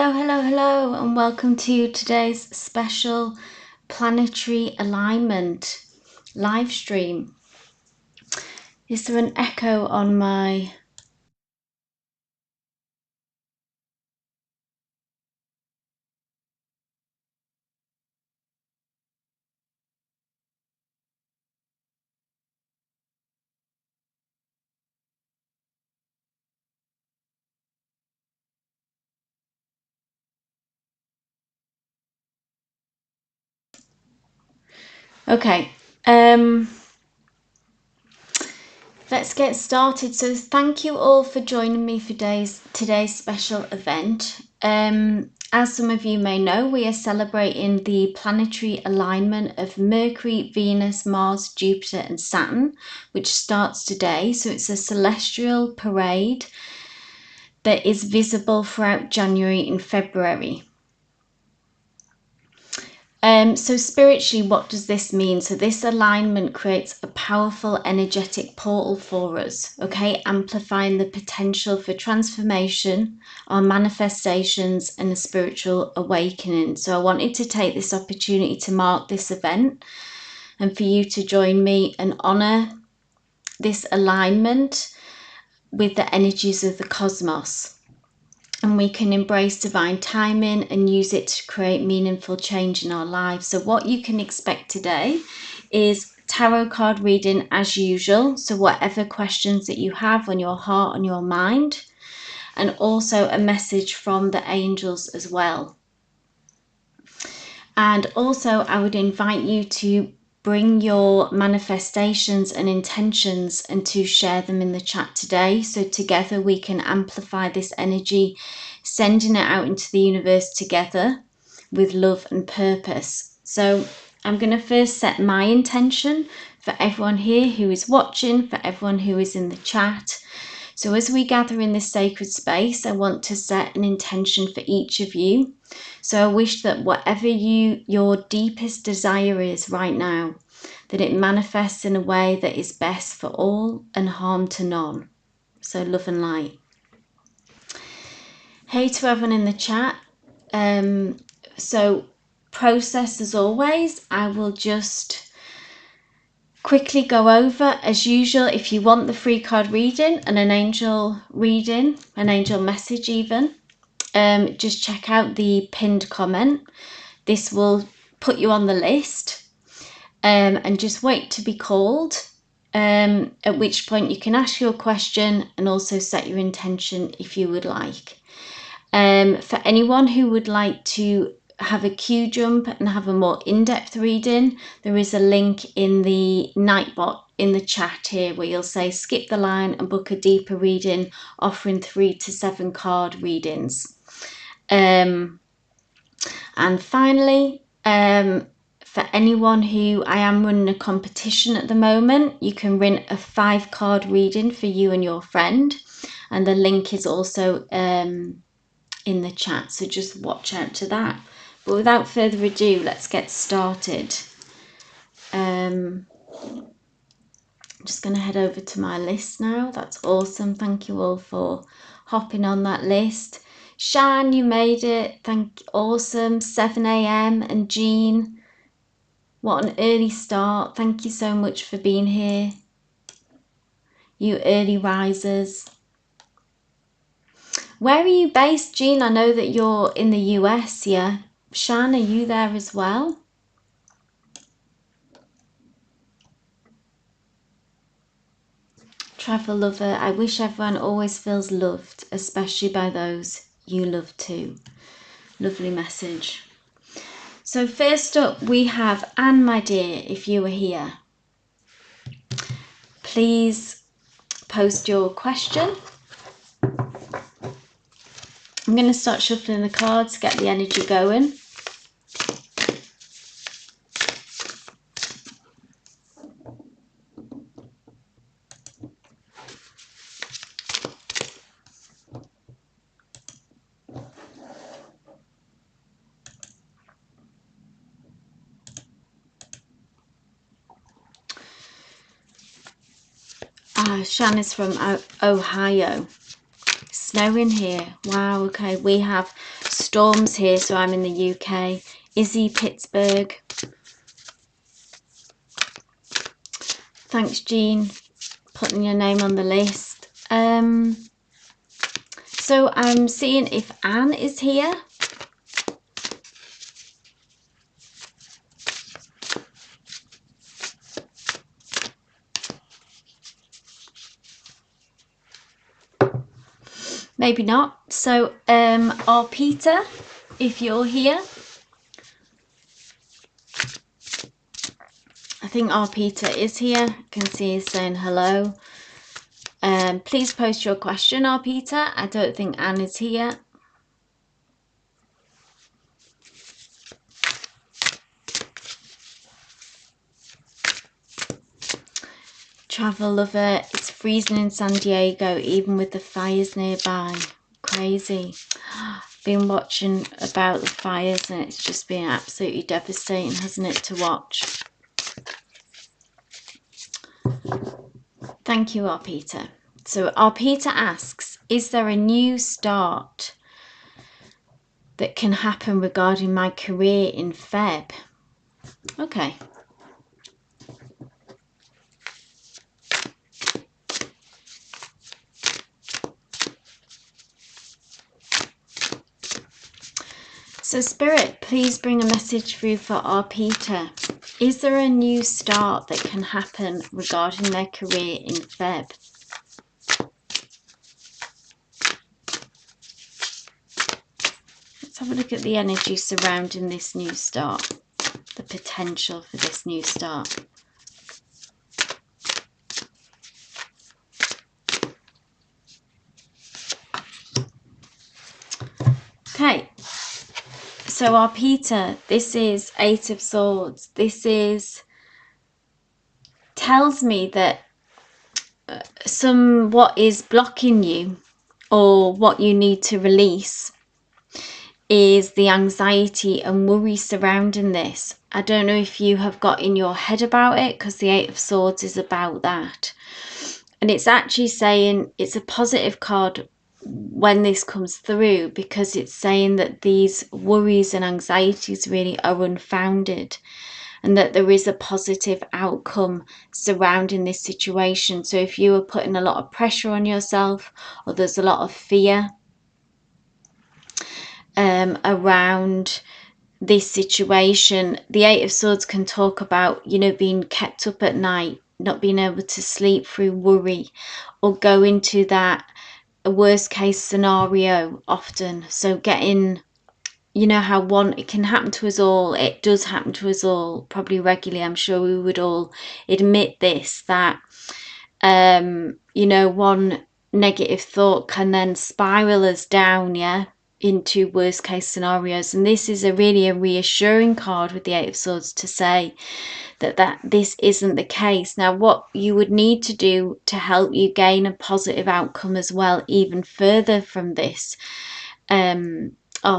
Hello, hello, hello, and welcome to today's special planetary alignment live stream. Is there an echo on my... Okay, let's get started. So thank you all for joining me for today's special event. As some of you may know, we are celebrating the planetary alignment of Mercury, Venus, Mars, Jupiter and Saturn, which starts today. So it's a celestial parade that is visible throughout January and February. So spiritually, what does this mean? So this alignment creates a powerful energetic portal for us, okay, amplifying the potential for transformation, our manifestations and a spiritual awakening. So I wanted to take this opportunity to mark this event and for you to join me and honor this alignment with the energies of the cosmos. And we can embrace divine timing and use it to create meaningful change in our lives. So what you can expect today is tarot card reading as usual. So whatever questions that you have on your heart, on your mind, and also a message from the angels as well. And also I would invite you to bring your manifestations and intentions and to share them in the chat today. So together we can amplify this energy, sending it out into the universe together with love and purpose. So I'm going to first set my intention for everyone here who is watching, for everyone who is in the chat. So as we gather in this sacred space, I want to set an intention for each of you. So I wish that whatever your deepest desire is right now, that it manifests in a way that is best for all and harm to none. So love and light. Hey to everyone in the chat. So process as always, I will just quickly go over as usual. If you want the free card reading and an angel reading, an angel message even, just check out the pinned comment. This will put you on the list, and just wait to be called, at which point you can ask your question and also set your intention if you would like. For anyone who would like to have a Q jump and have a more in-depth reading, there is a link in the Nightbot in the chat here where you'll say skip the line and book a deeper reading, offering 3 to 7 card readings. And finally, for anyone who, I am running a competition at the moment, you can win a 5 card reading for you and your friend, and the link is also in the chat, so just watch out to that. But without further ado, let's get started. I'm just going to head over to my list now. That's awesome. Thank you all for hopping on that list. Shan, you made it. Awesome. 7 a.m. and Jean, what an early start. Thank you so much for being here, you early risers. Where are you based, Jean? I know that you're in the US, yeah. Shan, are you there as well? Travel lover, I wish everyone always feels loved, especially by those you love too. Lovely message. So first up we have Anne, my dear, if you are here, please post your question. I'm going to start shuffling the cards, get the energy going. Shan is from Ohio. Snowing here. Wow, okay. We have storms here, so I'm in the UK. Izzy, Pittsburgh. Thanks, Jean, putting your name on the list. So I'm seeing if Anne is here. Maybe not. So our Peter, if you're here. I think our Peter is here. I can see he's saying hello. Please post your question, our Peter. I don't think Anne is here. Travel lover, it's freezing in San Diego, even with the fires nearby. Crazy. Been watching about the fires and it's just been absolutely devastating, hasn't it, to watch? Thank you, our Peter. So our Peter asks, is there a new start that can happen regarding my career in Feb? Okay. So Spirit, please bring a message through for our Peter. Is there a new start that can happen regarding their career in Feb? Let's have a look at the energy surrounding this new start, the potential for this new start. Okay, so our Peter, this is Eight of Swords. This tells me that what is blocking you or what you need to release is the anxiety and worry surrounding this. I don't know if you have got in your head about it, because the Eight of Swords is about that. And it's actually saying it's a positive card when this comes through, because it's saying that these worries and anxieties really are unfounded and that there is a positive outcome surrounding this situation. So if you are putting a lot of pressure on yourself, or there's a lot of fear around this situation, the Eight of Swords can talk about, you know, being kept up at night, not being able to sleep through worry, or go into that worst case scenario often. So getting, you know how it can happen to us all. It does happen to us all, probably regularly. I'm sure we would all admit this, that you know, one negative thought can then spiral us down, yeah, into worst case scenarios. And this is really a reassuring card with the Eight of Swords to say that this isn't the case. Now, what you would need to do to help you gain a positive outcome as well, even further from this,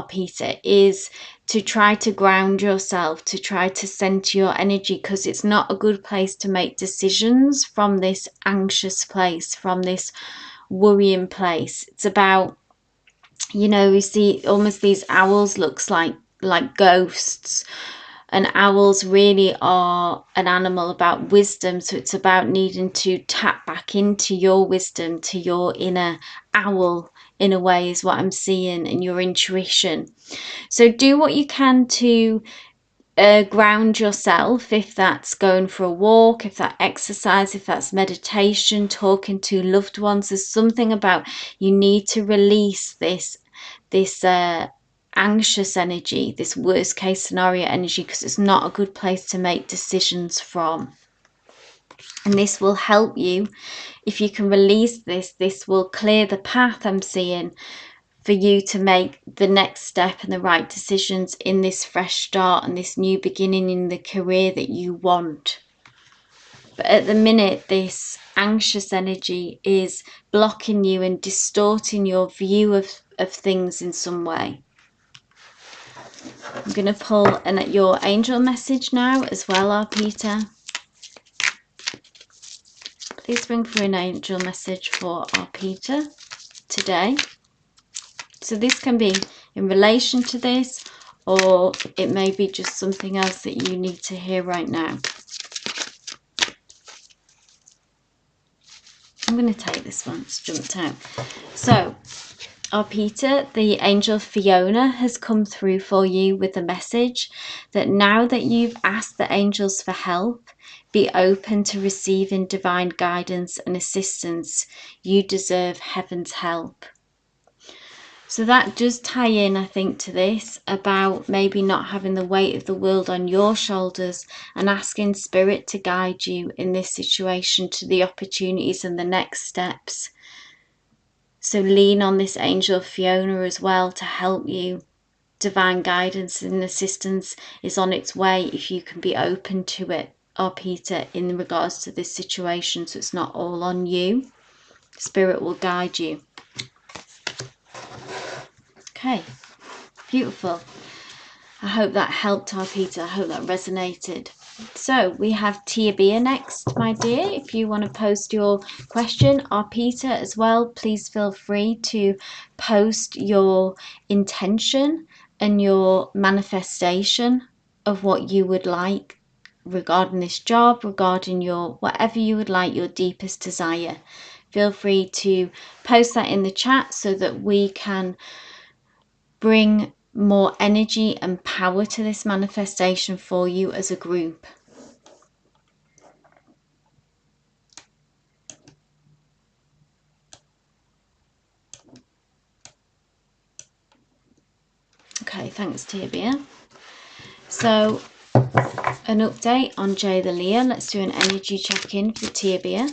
Peter, is to try to ground yourself, to try to center your energy, because it's not a good place to make decisions from this anxious place, from this worrying place. It's about, you know, we see almost these owls looks like ghosts, and owls really are an animal about wisdom. So it's about needing to tap back into your wisdom, to your inner owl in a way, is what I'm seeing, and your intuition. So do what you can to ground yourself, if that's going for a walk, if that's exercise, if that's meditation, talking to loved ones. There's something about you need to release this anxious energy, this worst case scenario energy, because it's not a good place to make decisions from. And this will help you. If you can release this will clear the path, I'm seeing, for you to make the next step and the right decisions in this fresh start and this new beginning in the career that you want. But at the minute, this anxious energy is blocking you and distorting your view of things in some way. I'm going to pull your angel message now as well, our Peter. Please bring through an angel message for our Peter today. So this can be in relation to this, or it may be just something else that you need to hear right now. I'm going to take this one. It's jumped out. So, Peter, the angel Fiona has come through for you with the message that now that you've asked the angels for help, be open to receiving divine guidance and assistance. You deserve heaven's help. So that does tie in, I think, to this about maybe not having the weight of the world on your shoulders and asking Spirit to guide you in this situation to the opportunities and the next steps. So lean on this angel Fiona as well to help you. Divine guidance and assistance is on its way if you can be open to it, Peter, in regards to this situation, so it's not all on you. Spirit will guide you. Okay, beautiful. I hope that helped, Peter. I hope that resonated. So we have Tia Bea next, my dear. If you want to post your question, Peter as well, please feel free to post your intention and your manifestation of what you would like regarding this job, regarding your whatever you would like, your deepest desire. Feel free to post that in the chat so that we can bring more energy and power to this manifestation for you as a group. Okay, thanks, Tia Bea. So, an update on Jay the Leo. Let's do an energy check-in for Tia Bea.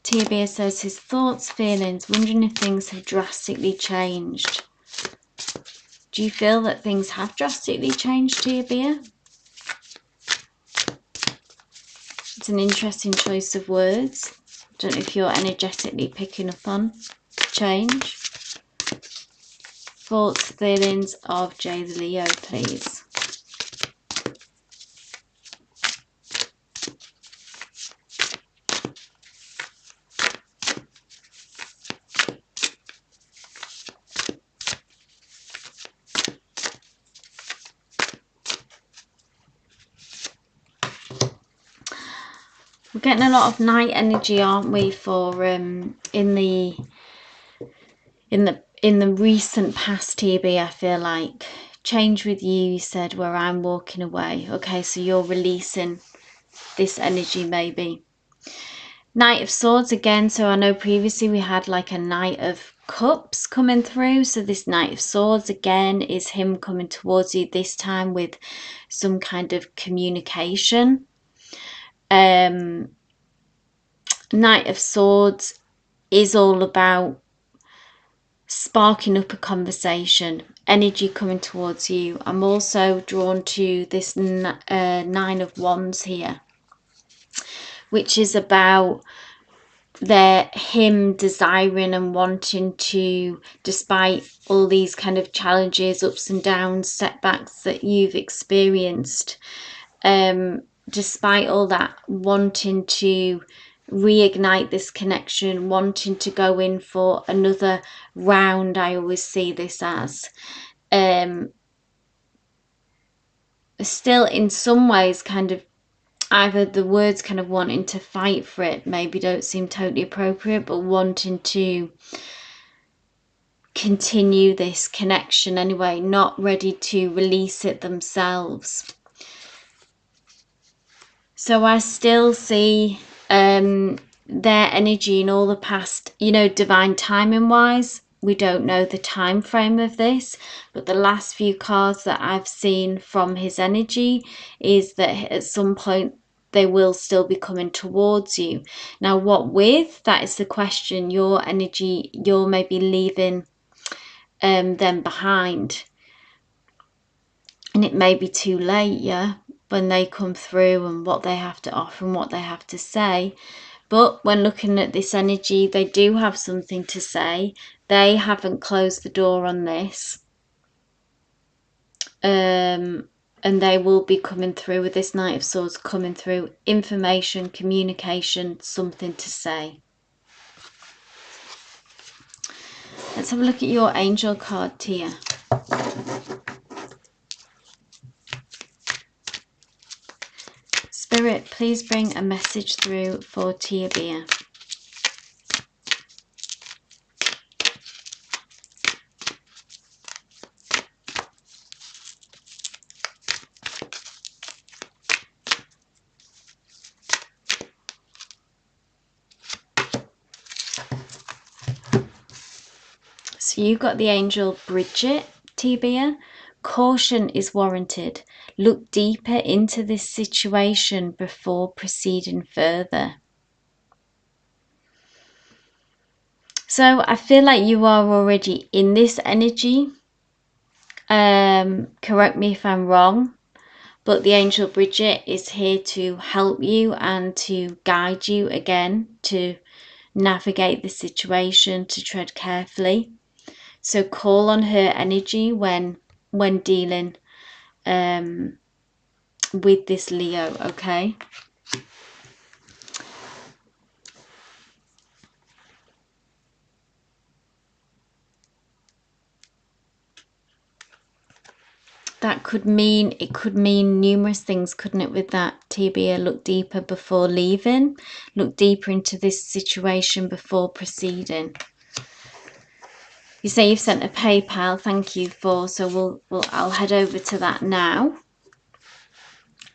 Tia Bea says his thoughts, feelings, wondering if things have drastically changed. Do you feel that things have drastically changed, Tia Bea? It's an interesting choice of words. I don't know if you're energetically picking up on change. Thoughts, feelings of Jay the Leo, please. We're getting a lot of night energy, aren't we, for in the recent past, TB, I feel like. Change with you said, where I'm walking away. Okay, so you're releasing this energy maybe. Knight of Swords again, so I know previously we had like a Knight of Cups coming through, so this Knight of Swords again is him coming towards you, this time with some kind of communication. Knight of Swords is all about sparking up a conversation, energy coming towards you. I'm also drawn to this Nine of Wands here, which is about him desiring and wanting to, despite all these kind of challenges, ups and downs, setbacks that you've experienced, despite all that, wanting to reignite this connection, wanting to go in for another round. I always see this as still in some ways kind of either the words kind of wanting to fight for it maybe don't seem totally appropriate, but wanting to continue this connection anyway, not ready to release it themselves. So I still see their energy in all the past, you know, divine timing wise. We don't know the time frame of this, but the last few cards that I've seen from his energy is that at some point they will still be coming towards you. Now, what with? That is the question. Your energy, you're maybe leaving them behind. And it may be too late, yeah, when they come through and what they have to offer and what they have to say. But when looking at this energy, they do have something to say. They haven't closed the door on this. and they will be coming through with this Knight of Swords, coming through information, communication, something to say. Let's have a look at your angel card, Tia. Spirit, please bring a message through for Tia Bea. So you got the angel Bridget, Tia Bea. Caution is warranted. Look deeper into this situation before proceeding further. So I feel like you are already in this energy. Correct me if I'm wrong, but the angel Bridget is here to help you and to guide you again, to navigate the situation, to tread carefully. So call on her energy when dealing with this Leo, okay? That could mean, it could mean numerous things, couldn't it, with that, Tia Bea? Look deeper before leaving. Look deeper into this situation before proceeding. You say you've sent a PayPal, thank you for, so I'll head over to that now.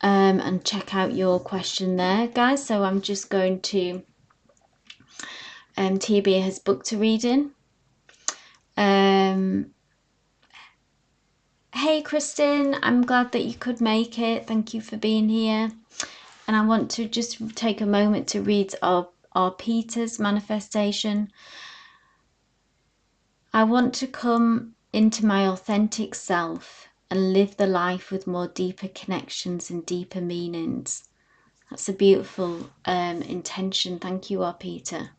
And check out your question there, guys. So I'm just going to, Tia Bea has booked a reading. Hey Kristen, I'm glad that you could make it. Thank you for being here. And I want to just take a moment to read our Peter's manifestation. I want to come into my authentic self and live the life with more deeper connections and deeper meanings. That's a beautiful intention. Thank you, our Peter.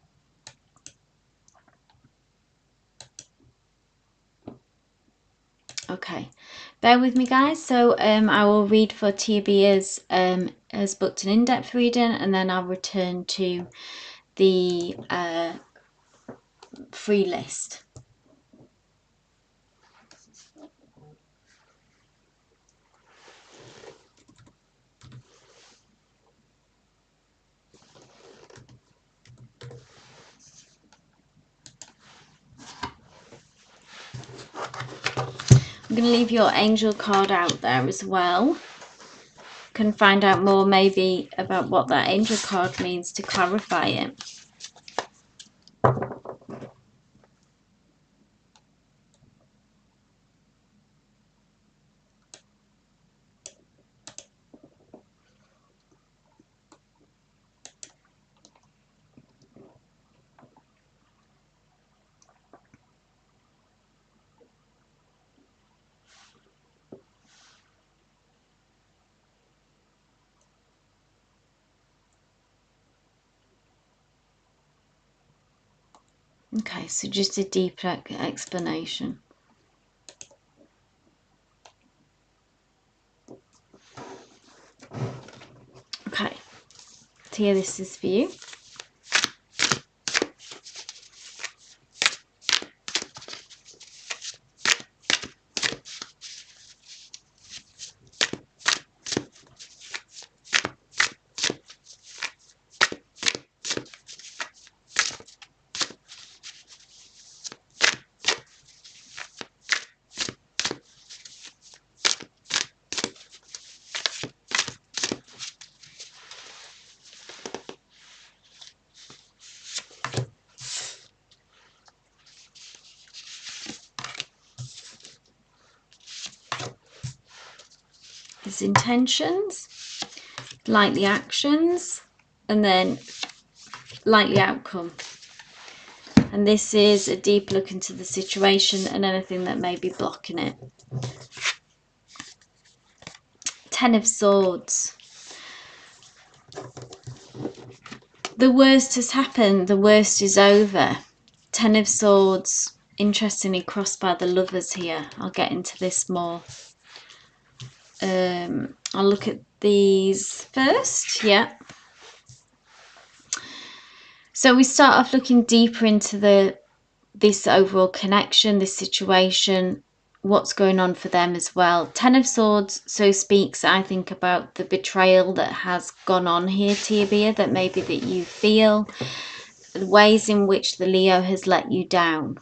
Okay, bear with me, guys. So I will read for Tia Bea's has booked an in-depth reading, and then I'll return to the free list. I'm going to leave your angel card out there as well. Can find out more maybe about what that angel card means to clarify it. Okay, so just a deeper explanation. Okay, Tia, this is for you. There's intentions, likely actions, and then likely outcome. And this is a deep look into the situation and anything that may be blocking it. Ten of Swords. The worst has happened, the worst is over. Ten of Swords, interestingly crossed by the Lovers here. I'll get into this more. I'll look at these first. Yeah. So we start off looking deeper into this overall connection, this situation, what's going on for them as well. Ten of Swords so speaks, I think, about the betrayal that has gone on here, Tia, that maybe that you feel, the ways in which the Leo has let you down.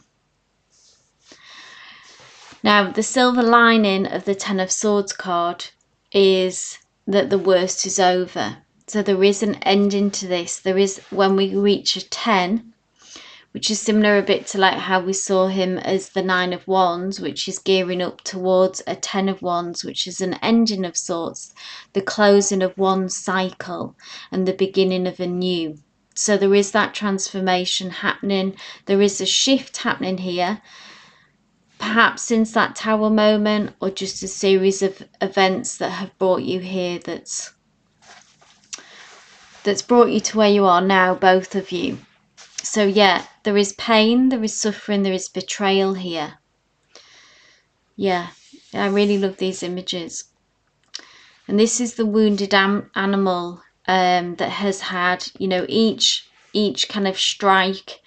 Now, the silver lining of the Ten of Swords card is that the worst is over. So there is an ending to this. There is, when we reach a 10, which is similar a bit to like how we saw him as the 9 of Wands, which is gearing up towards a 10 of Wands, which is an ending of sorts, the closing of one cycle and the beginning of a new. So there is that transformation happening. There is a shift happening here, perhaps since that Tower moment, or just a series of events that have brought you here, that's brought you to where you are now, both of you. So yeah, there is pain, there is suffering, there is betrayal here. Yeah, I really love these images. And this is the wounded animal that has had, you know, each kind of strike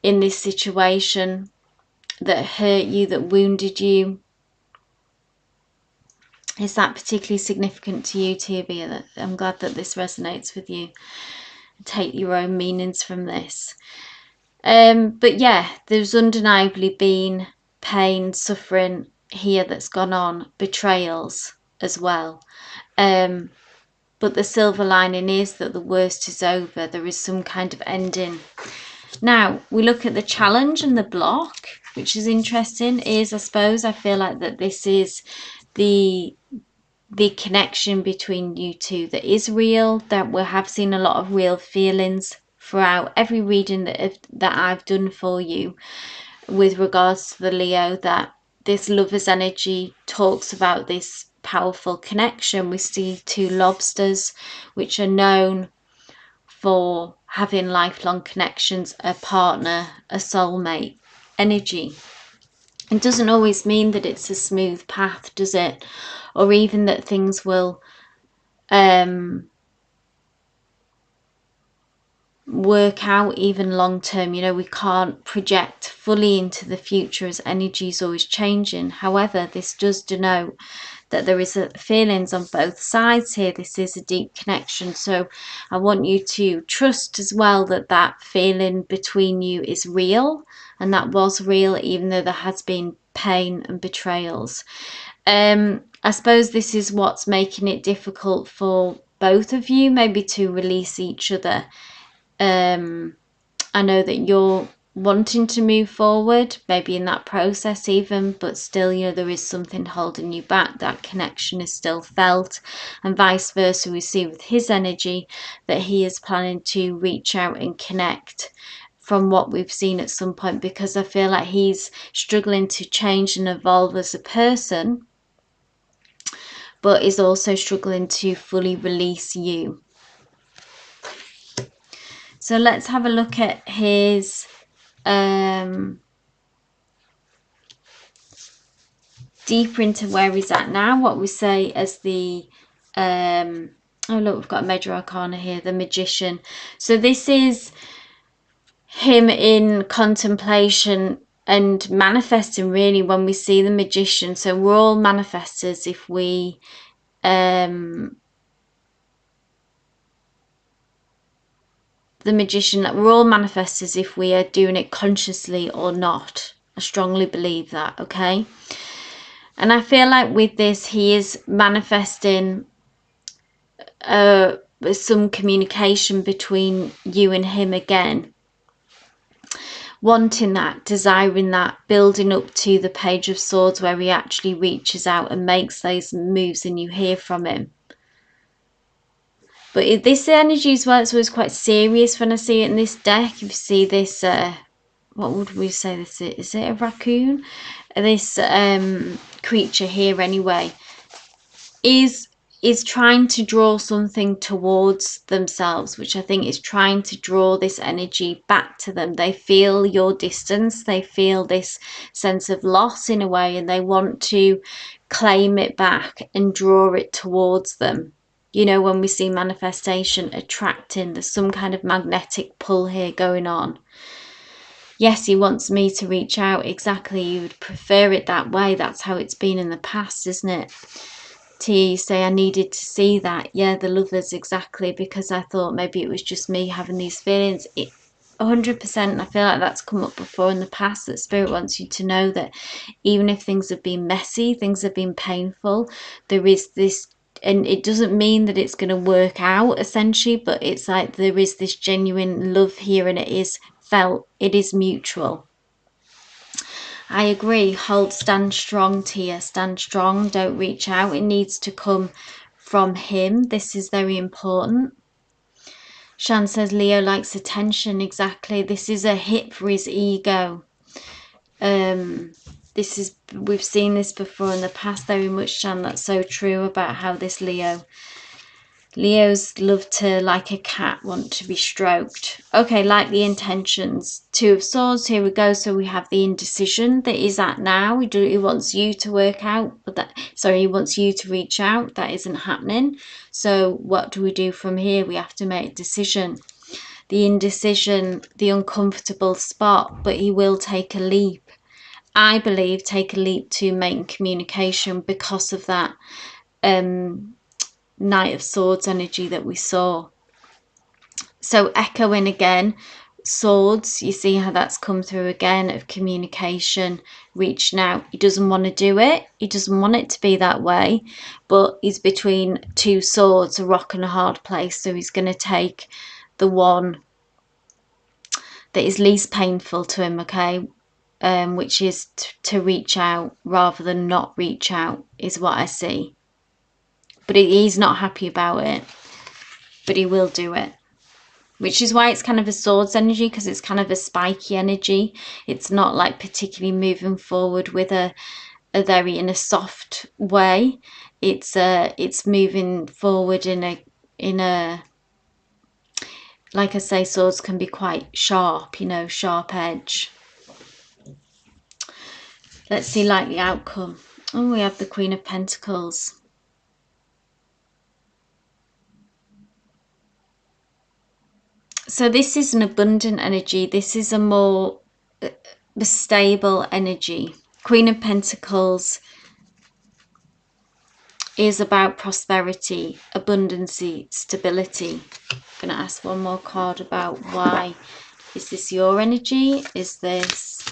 in this situation that hurt you, that wounded you. Is that particularly significant to you, Tia? I'm glad that this resonates with you. Take your own meanings from this. But yeah, there's undeniably been pain, suffering here that's gone on, betrayals as well. But the silver lining is that the worst is over. There is some kind of ending. Now, we look at the challenge and the block, which is interesting, is, I suppose, I feel like that this is the connection between you two that is real, that we have seen a lot of real feelings throughout every reading that I've done for you with regards to the Leo, that this lover's energy talks about this powerful connection. We see two lobsters, which are known for having lifelong connections, a partner, a soulmate energy. It doesn't always mean that it's a smooth path, does it? Or even that things will work out even long term. You know, we can't project fully into the future as energy is always changing. However, this does denote that there is feelings on both sides here. This is a deep connection. So I want you to trust as well that that feeling between you is real, and that was real, even though there has been pain and betrayals. I suppose this is what's making it difficult for both of you, maybe to release each other. I know that you're wanting to move forward, maybe in that process even, but still, you know, there is something holding you back. That connection is still felt, and vice versa. We see with his energy that he is planning to reach out and connect from what we've seen at some point, because I feel like he's struggling to change and evolve as a person, but is also struggling to fully release you. So let's have a look at his deeper into where he's at now, what we say as the oh look, we've got a major arcana here, the Magician. So this is him in contemplation and manifesting, really, when we see the Magician. So we're all manifestors if we the Magician, that we're all manifestors if we are doing it consciously or not. I strongly believe that, okay? And I feel like with this, he is manifesting some communication between you and him again. Wanting that, desiring that, building up to the Page of Swords, where he actually reaches out and makes those moves and you hear from him. But this energy as well, it's always quite serious when I see it in this deck. If you see this, what would we say this is? Is it a raccoon? This creature here anyway, is trying to draw something towards themselves, which I think is trying to draw this energy back to them. They feel your distance, they feel this sense of loss in a way, and they want to claim it back and draw it towards them. You know, when we see manifestation attracting, there's some kind of magnetic pull here going on. Yes, he wants me to reach out. Exactly, you would prefer it that way. That's how it's been in the past, isn't it? T, you say, I needed to see that. Yeah, the lovers, exactly, because I thought maybe it was just me having these feelings. 100%, I feel like that's come up before in the past, that Spirit wants you to know that even if things have been messy, things have been painful, there is this, and it doesn't mean that it's going to work out essentially, but it's like there is this genuine love here, and it is felt, it is mutual. I agree. Hold, stand strong, Tia. Stand strong. Don't reach out. It needs to come from him. This is very important. Shan says Leo likes attention. Exactly. This is a hit for his ego. This is, we've seen this before in the past very much, Shan. That's so true about how this Leos love to, like a cat, want to be stroked. Okay, like the intentions. Two of Swords, here we go. So we have the indecision that he's at now. He wants you to work out, but that, sorry, he wants you to reach out. That isn't happening. So what do we do from here? We have to make a decision. The indecision, the uncomfortable spot, but he will take a leap. I believe take a leap to make communication because of that Knight of Swords energy that we saw. So echoing again, Swords, you see how that's come through again, of communication, reaching out. He doesn't want to do it. He doesn't want it to be that way, but he's between two swords, a rock and a hard place. So he's going to take the one that is least painful to him, okay? Which is to reach out rather than not reach out, is what I see. But he's not happy about it, but he will do it. Which is why it's kind of a Swords energy, because it's kind of a spiky energy. It's not like particularly moving forward with a very, in a soft way. It's moving forward in a, like I say, swords can be quite sharp, you know, sharp edge. Let's see likely outcome. Oh, we have the Queen of Pentacles. So this is an abundant energy. This is a more stable energy. Queen of Pentacles is about prosperity, abundance, stability. I'm going to ask one more card about why. Is this your energy? Is this...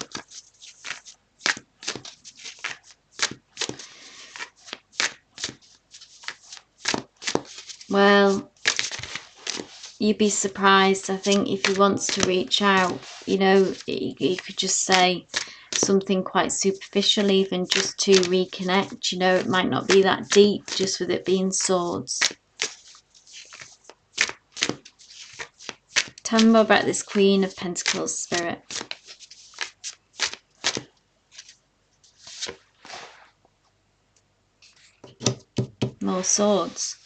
Well, you'd be surprised, I think, if he wants to reach out, you know, he could just say something quite superficial, even just to reconnect, you know, it might not be that deep, just with it being swords. Tell me more about this Queen of Pentacles, Spirit. More swords.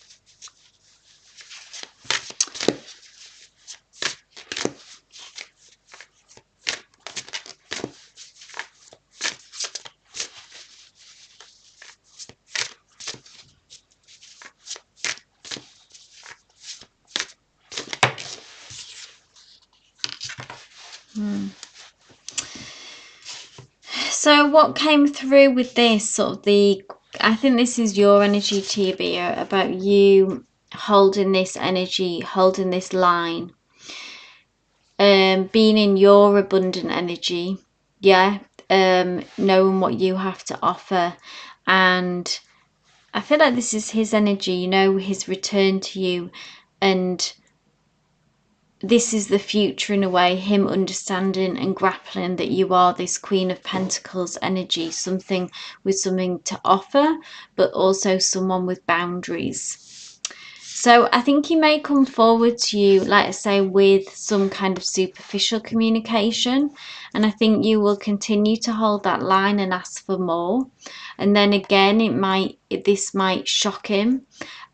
So what came through with this, sort of the, I think this is your energy, Tia, about you holding this energy, holding this line, being in your abundant energy, yeah, knowing what you have to offer. And I feel like this is his energy, you know, his return to you, and this is the future in a way, him understanding and grappling that you are this Queen of Pentacles energy, something with something to offer, but also someone with boundaries. So I think he may come forward to you, like I say, with some kind of superficial communication, and I think you will continue to hold that line and ask for more. And then again, this might shock him.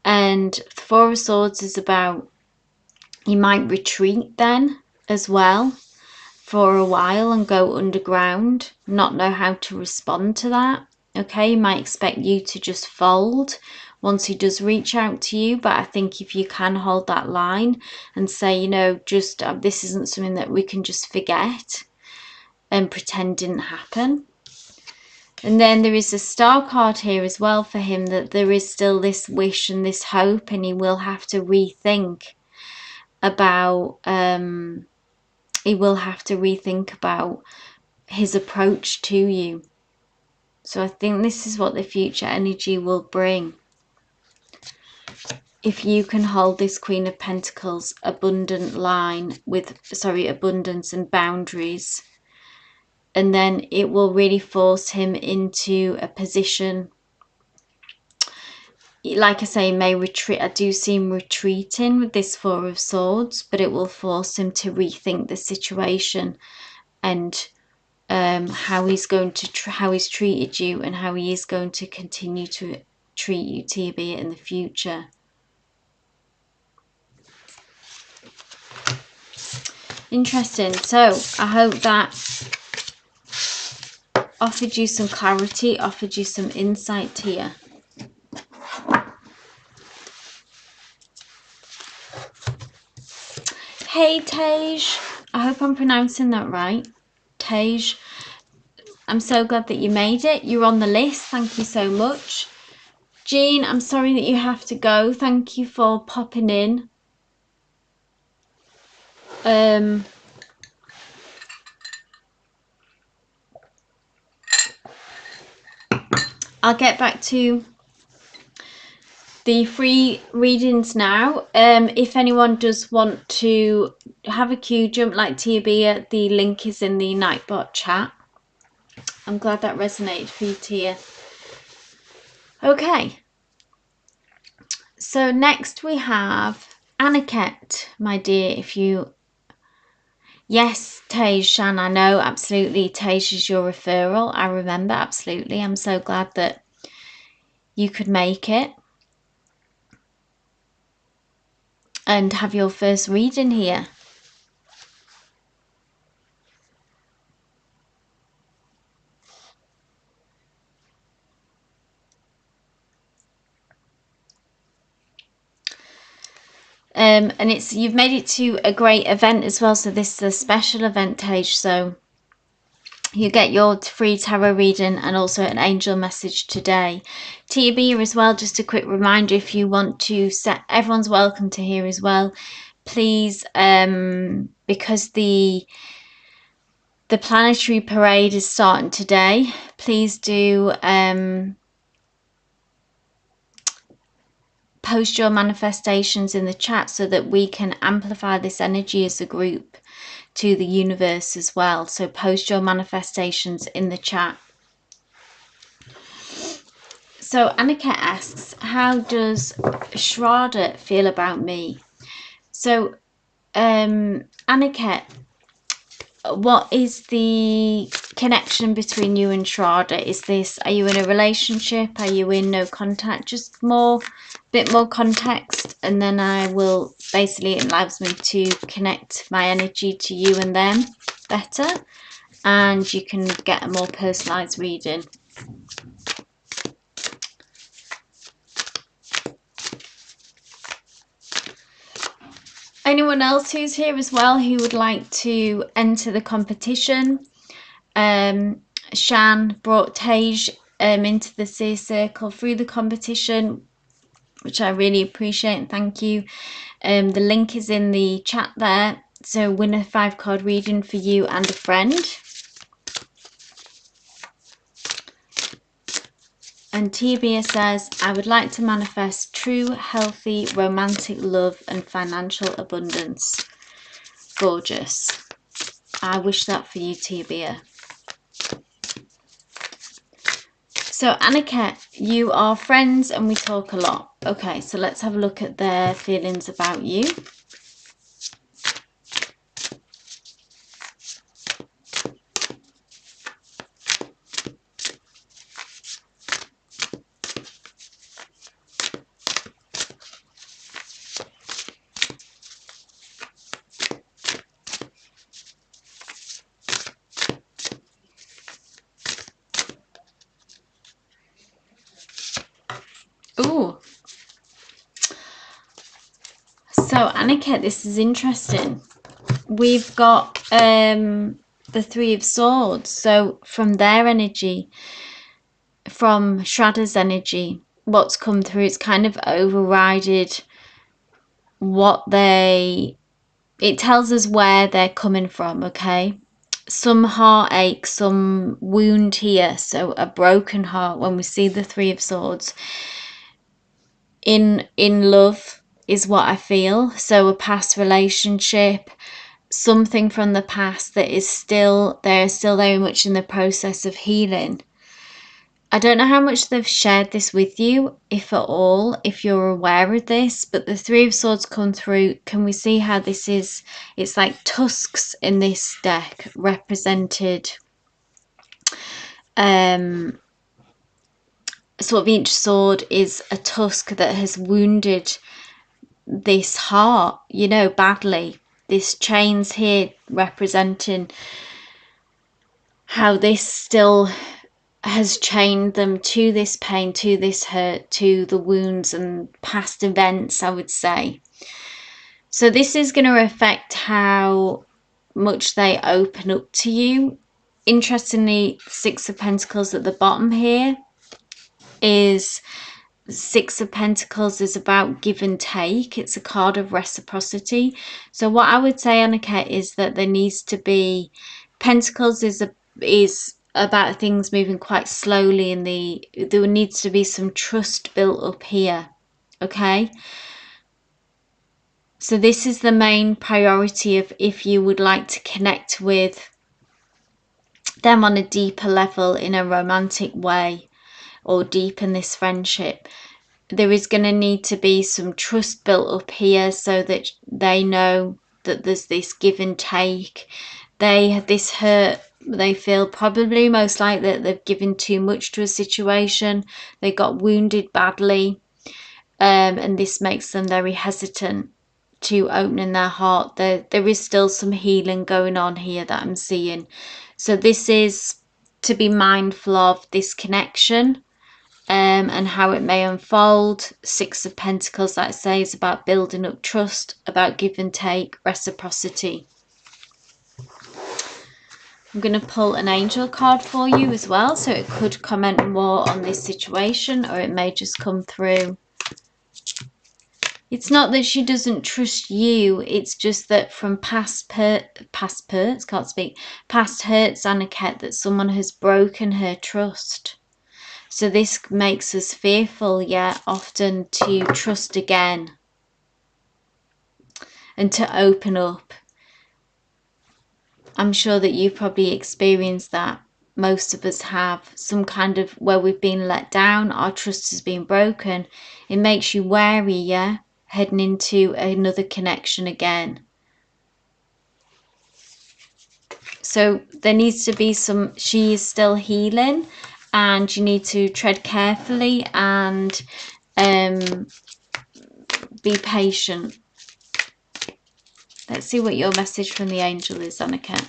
And the Four of Swords is about, you might retreat then as well for a while and go underground, not know how to respond to that. Okay, he might expect you to just fold once he does reach out to you, but I think if you can hold that line and say, you know, just this isn't something that we can just forget and pretend didn't happen. And then there is a star card here as well for him, that there is still this wish and this hope, and he will have to rethink about his approach to you. So I think this is what the future energy will bring. If you can hold this Queen of Pentacles abundant line with, abundance and boundaries, and then it will really force him into a position, like I say, may retreat. I do see him retreating with this Four of Swords, but it will force him to rethink the situation and how he's treated you, and how he is going to continue to treat you, Tia, in the future. Interesting. So I hope that offered you some clarity, offered you some insight here. Hey Tej, I hope I'm pronouncing that right. Tej, I'm so glad that you made it. You're on the list. Thank you so much. Jean, I'm sorry that you have to go. Thank you for popping in. I'll get back to the free readings now. If anyone does want to have a Q jump like Tia, the link is in the Nightbot chat. I'm glad that resonated for you, Tia. Okay, so next we have Aniket, my dear. If you, yes, Tej, Shan, I know, absolutely. Tej is your referral. I remember, absolutely. I'm so glad that you could make it and have your first reading here. And you've made it to a great event as well. So this is a special event, Tej. So you get your free tarot reading and also an angel message today. Tia as well, just a quick reminder, if you want to set, everyone's welcome to here as well. Please, because the planetary parade is starting today, please do post your manifestations in the chat so that we can amplify this energy as a group to the universe as well. So post your manifestations in the chat. So Aniket asks, how does Shraddha feel about me? So Aniket, what is the connection between you and Shraddha? Are you in a relationship? Are you in no contact? Just bit more context, and then I will, basically it allows me to connect my energy to you and them better, and you can get a more personalized reading. Anyone else who's here as well who would like to enter the competition? Shan brought Tej into the Seer Circle through the competition, which I really appreciate, and thank you. The link is in the chat there. So win a 5-card reading for you and a friend. And Tia says, I would like to manifest true, healthy, romantic love and financial abundance. Gorgeous. I wish that for you, Tia. So Aniket, you are friends and we talk a lot. Okay, so let's have a look at their feelings about you. Ooh. So, Aniket, this is interesting. We've got the Three of Swords. So, from their energy, from Shraddha's energy, what's come through, it's kind of overrided what it tells us where they're coming from, okay? Some heartache, some wound here, so a broken heart when we see the Three of Swords. In love is what I feel. So a past relationship, something from the past that is still, they're still very much in the process of healing. I don't know how much they've shared this with you, if at all, if you're aware of this, but the Three of Swords come through. Can we see how this is? It's like tusks in this deck represented. Sort of each sword is a tusk that has wounded this heart, you know, badly. This chains here representing how this still has chained them to this pain, to this hurt, to the wounds and past events, I would say. So this is going to affect how much they open up to you. Interestingly, Six of Pentacles at the bottom here is Six of Pentacles is about give and take. It's a card of reciprocity. So what I would say, Annika, is that there needs to be, Pentacles is about things moving quite slowly, in there needs to be some trust built up here, okay? So this is the main priority of if you would like to connect with them on a deeper level in a romantic way, or deepen this friendship. There is going to need to be some trust built up here so that they know that there's this give and take. They have this hurt. They feel probably most likely that they've given too much to a situation. They got wounded badly. And this makes them very hesitant to opening their heart. There is still some healing going on here that I'm seeing. So this is to be mindful of this connection. And how it may unfold. Six of Pentacles, like I say, is about building up trust, about give and take, reciprocity. I'm going to pull an angel card for you as well, so it could comment more on this situation, or it may just come through. It's not that she doesn't trust you, it's just that from past hurts, Aniket, that someone has broken her trust. So this makes us fearful, yeah, often to trust again and to open up. I'm sure that you've probably experienced that. Most of us have some kind of where we've been let down, our trust has been broken. It makes you wary, yeah, heading into another connection again. So there needs to be some, she is still healing, and you need to tread carefully and be patient. Let's see what your message from the angel is, Annika.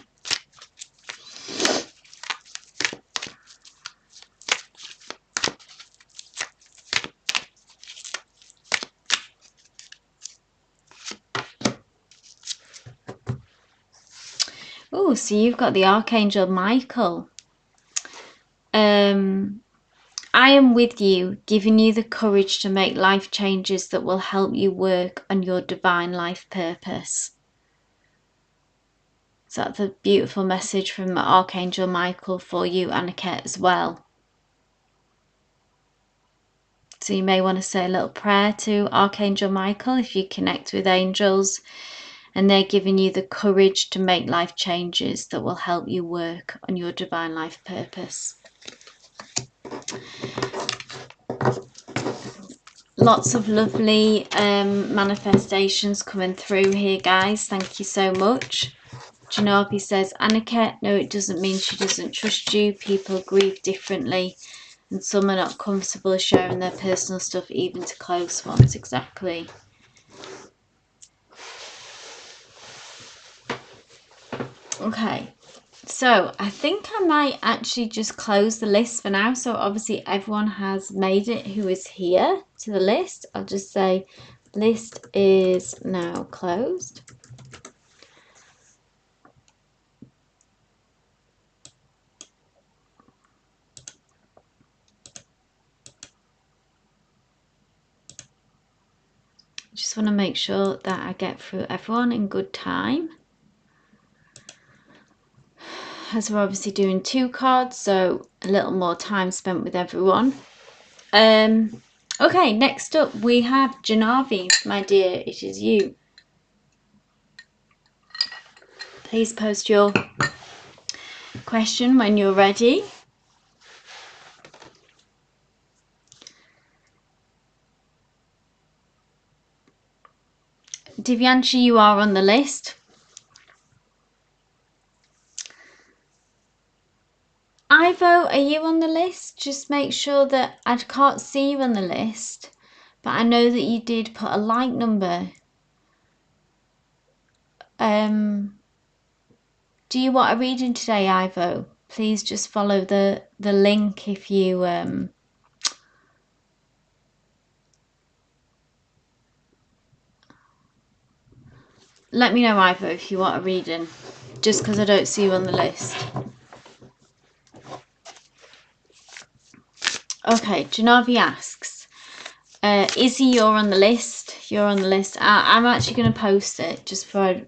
Oh, so you've got the Archangel Michael. I am with you, giving you the courage to make life changes that will help you work on your divine life purpose. So that's a beautiful message from Archangel Michael for you, Annika, as well. So you may want to say a little prayer to Archangel Michael if you connect with angels, and they're giving you the courage to make life changes that will help you work on your divine life purpose. Lots of lovely manifestations coming through here, guys. Thank you so much. Janobi says, Annika, no, it doesn't mean she doesn't trust you. People grieve differently, and some are not comfortable sharing their personal stuff even to close ones. Exactly. Okay, So I think I might actually just close the list for now. So obviously everyone has made it who is here to the list. I'll just say list is now closed. Just want to make sure that I get through everyone in good time, as we're obviously doing 2 cards, so a little more time spent with everyone. Okay, next up we have Janavi. My dear, it is you. Please post your question when you're ready. Divyanshi, you are on the list. Ivo, are you on the list? Just make sure that I can't see you on the list, but I know that you did put a like number. Do you want a reading today, Ivo? Please just follow the link if you let me know, Ivo, if you want a reading, just because I don't see you on the list. Okay, Janavi asks, Izzy, you're on the list. You're on the list. I'm actually going to post it just for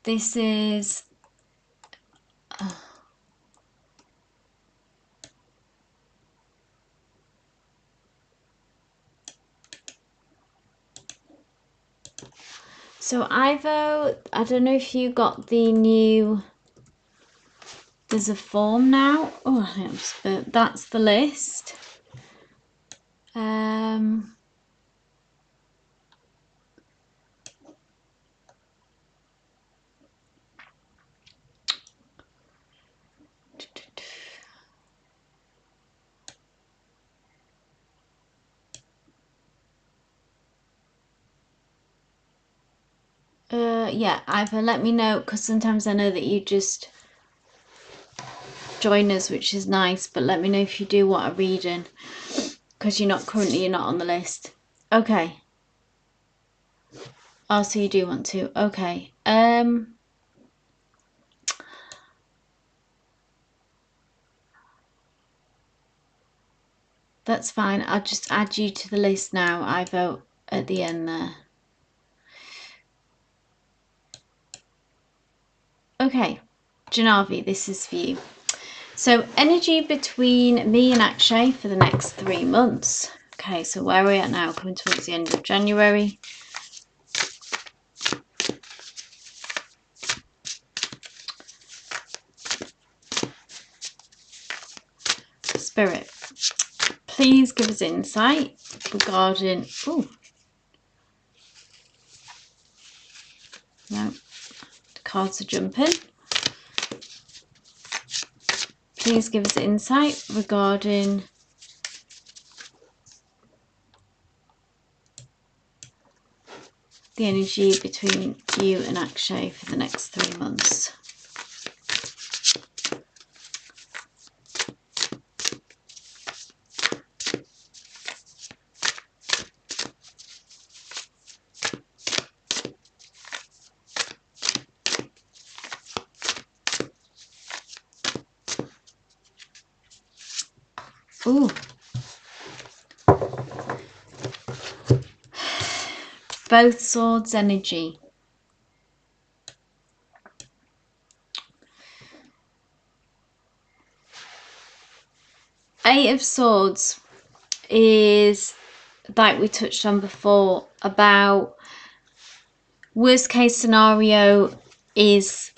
this is so Ivo, I don't know if you got the new, there's a form now. Oh, that's the list. Yeah, Ivo, let me know, because sometimes I know that you just join us, which is nice, but let me know if you do want a reading, because you're not on the list. Okay. Oh, so you do want to. Okay. That's fine. I'll just add you to the list now, Ivo, at the end there. Okay, Janavi, this is for you. So energy between me and Akshay for the next 3 months. Okay, so where are we at now? Coming towards the end of January. Spirit, please give us insight regarding... Oh, no, the cards are jumping. Please give us insight regarding the energy between you and Akshay for the next 3 months. Ooh. Both swords energy. Eight of Swords is, like we touched on before, about worst case scenario is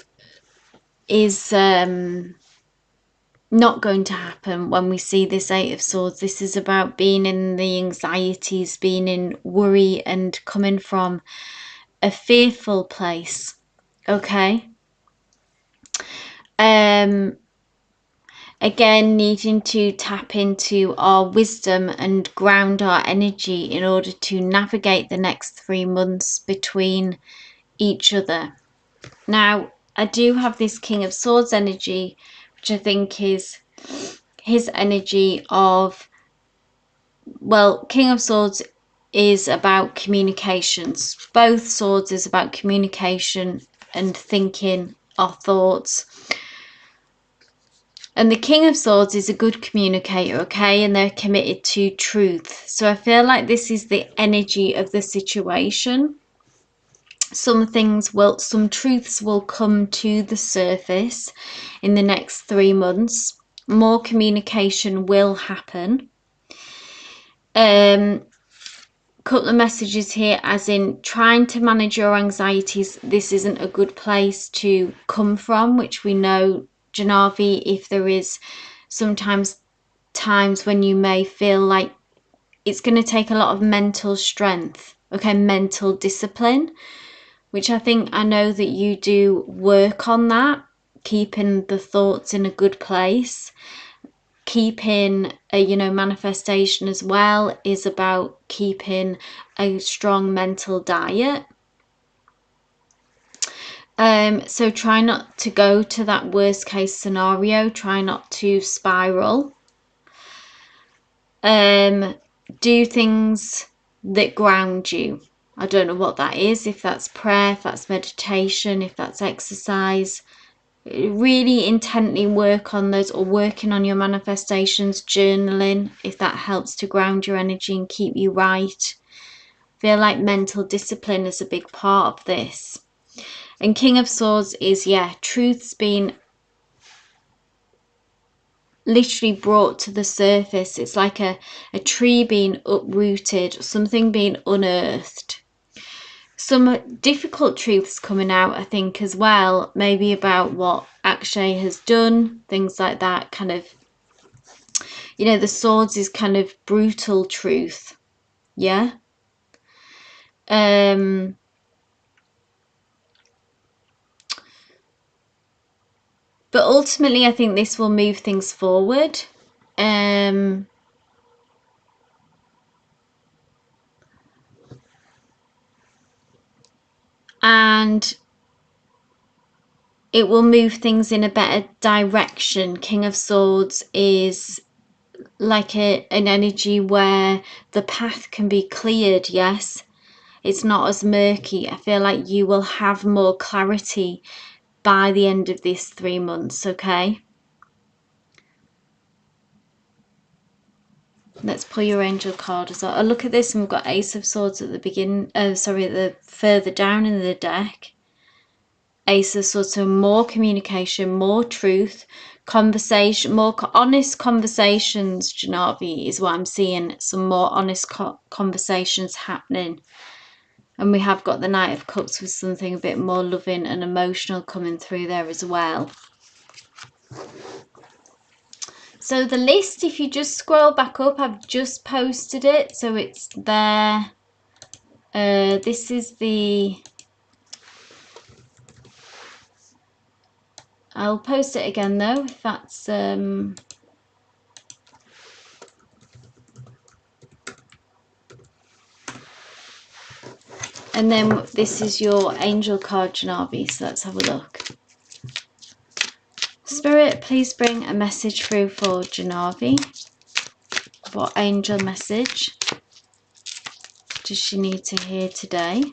not going to happen when we see this Eight of Swords. This is about being in the anxieties, being in worry, and coming from a fearful place. Okay. Again, needing to tap into our wisdom and ground our energy in order to navigate the next 3 months between each other. Now, I do have this King of Swords energy, which I think is his energy of, well, King of Swords is about communications. Both swords is about communication and thinking our thoughts. And the King of Swords is a good communicator, okay? And they're committed to truth. So I feel like this is the energy of the situation. Some truths will come to the surface in the next 3 months. More communication will happen. Couple of messages here, as in trying to manage your anxieties. This isn't a good place to come from, which we know, Janavi, if there is sometimes times when you may feel like it's going to take a lot of mental strength, okay, mental discipline, which I know that you do work on that, keeping the thoughts in a good place. Keeping a manifestation as well is about keeping a strong mental diet. So try not to go to that worst case scenario. Try not to spiral. Do things that ground you. I don't know what that is, if that's prayer, if that's meditation, if that's exercise. Really intently work on those, or working on your manifestations, journaling, if that helps to ground your energy and keep you right. Feel like mental discipline is a big part of this. And King of Swords is, truth's been literally brought to the surface. It's like a tree being uprooted, something being unearthed. Some difficult truths coming out, I think, as well, maybe about what Akshay has done, things like that, kind of, the swords is kind of brutal truth, yeah. But ultimately I think this will move things forward. And it will move things in a better direction. King of Swords is like an energy where the path can be cleared, yes. It's not as murky. I feel like you will have more clarity by the end of this 3 months, okay? Let's pull your angel card as well. I look at this and we've got Ace of Swords at the beginning, the further down in the deck. Ace of Swords, so more communication, more truth, conversation, more honest conversations, Janavi, is what I'm seeing. Some more honest conversations happening. And we have got the Knight of Cups with something a bit more loving and emotional coming through there as well. So the list, if you just scroll back up, I've just posted it, so it's there. This is the... I'll post it again though, if that's... And then this is your angel card, Janavi, so let's have a look. Spirit, please bring a message through for Janavi. What angel message does she need to hear today?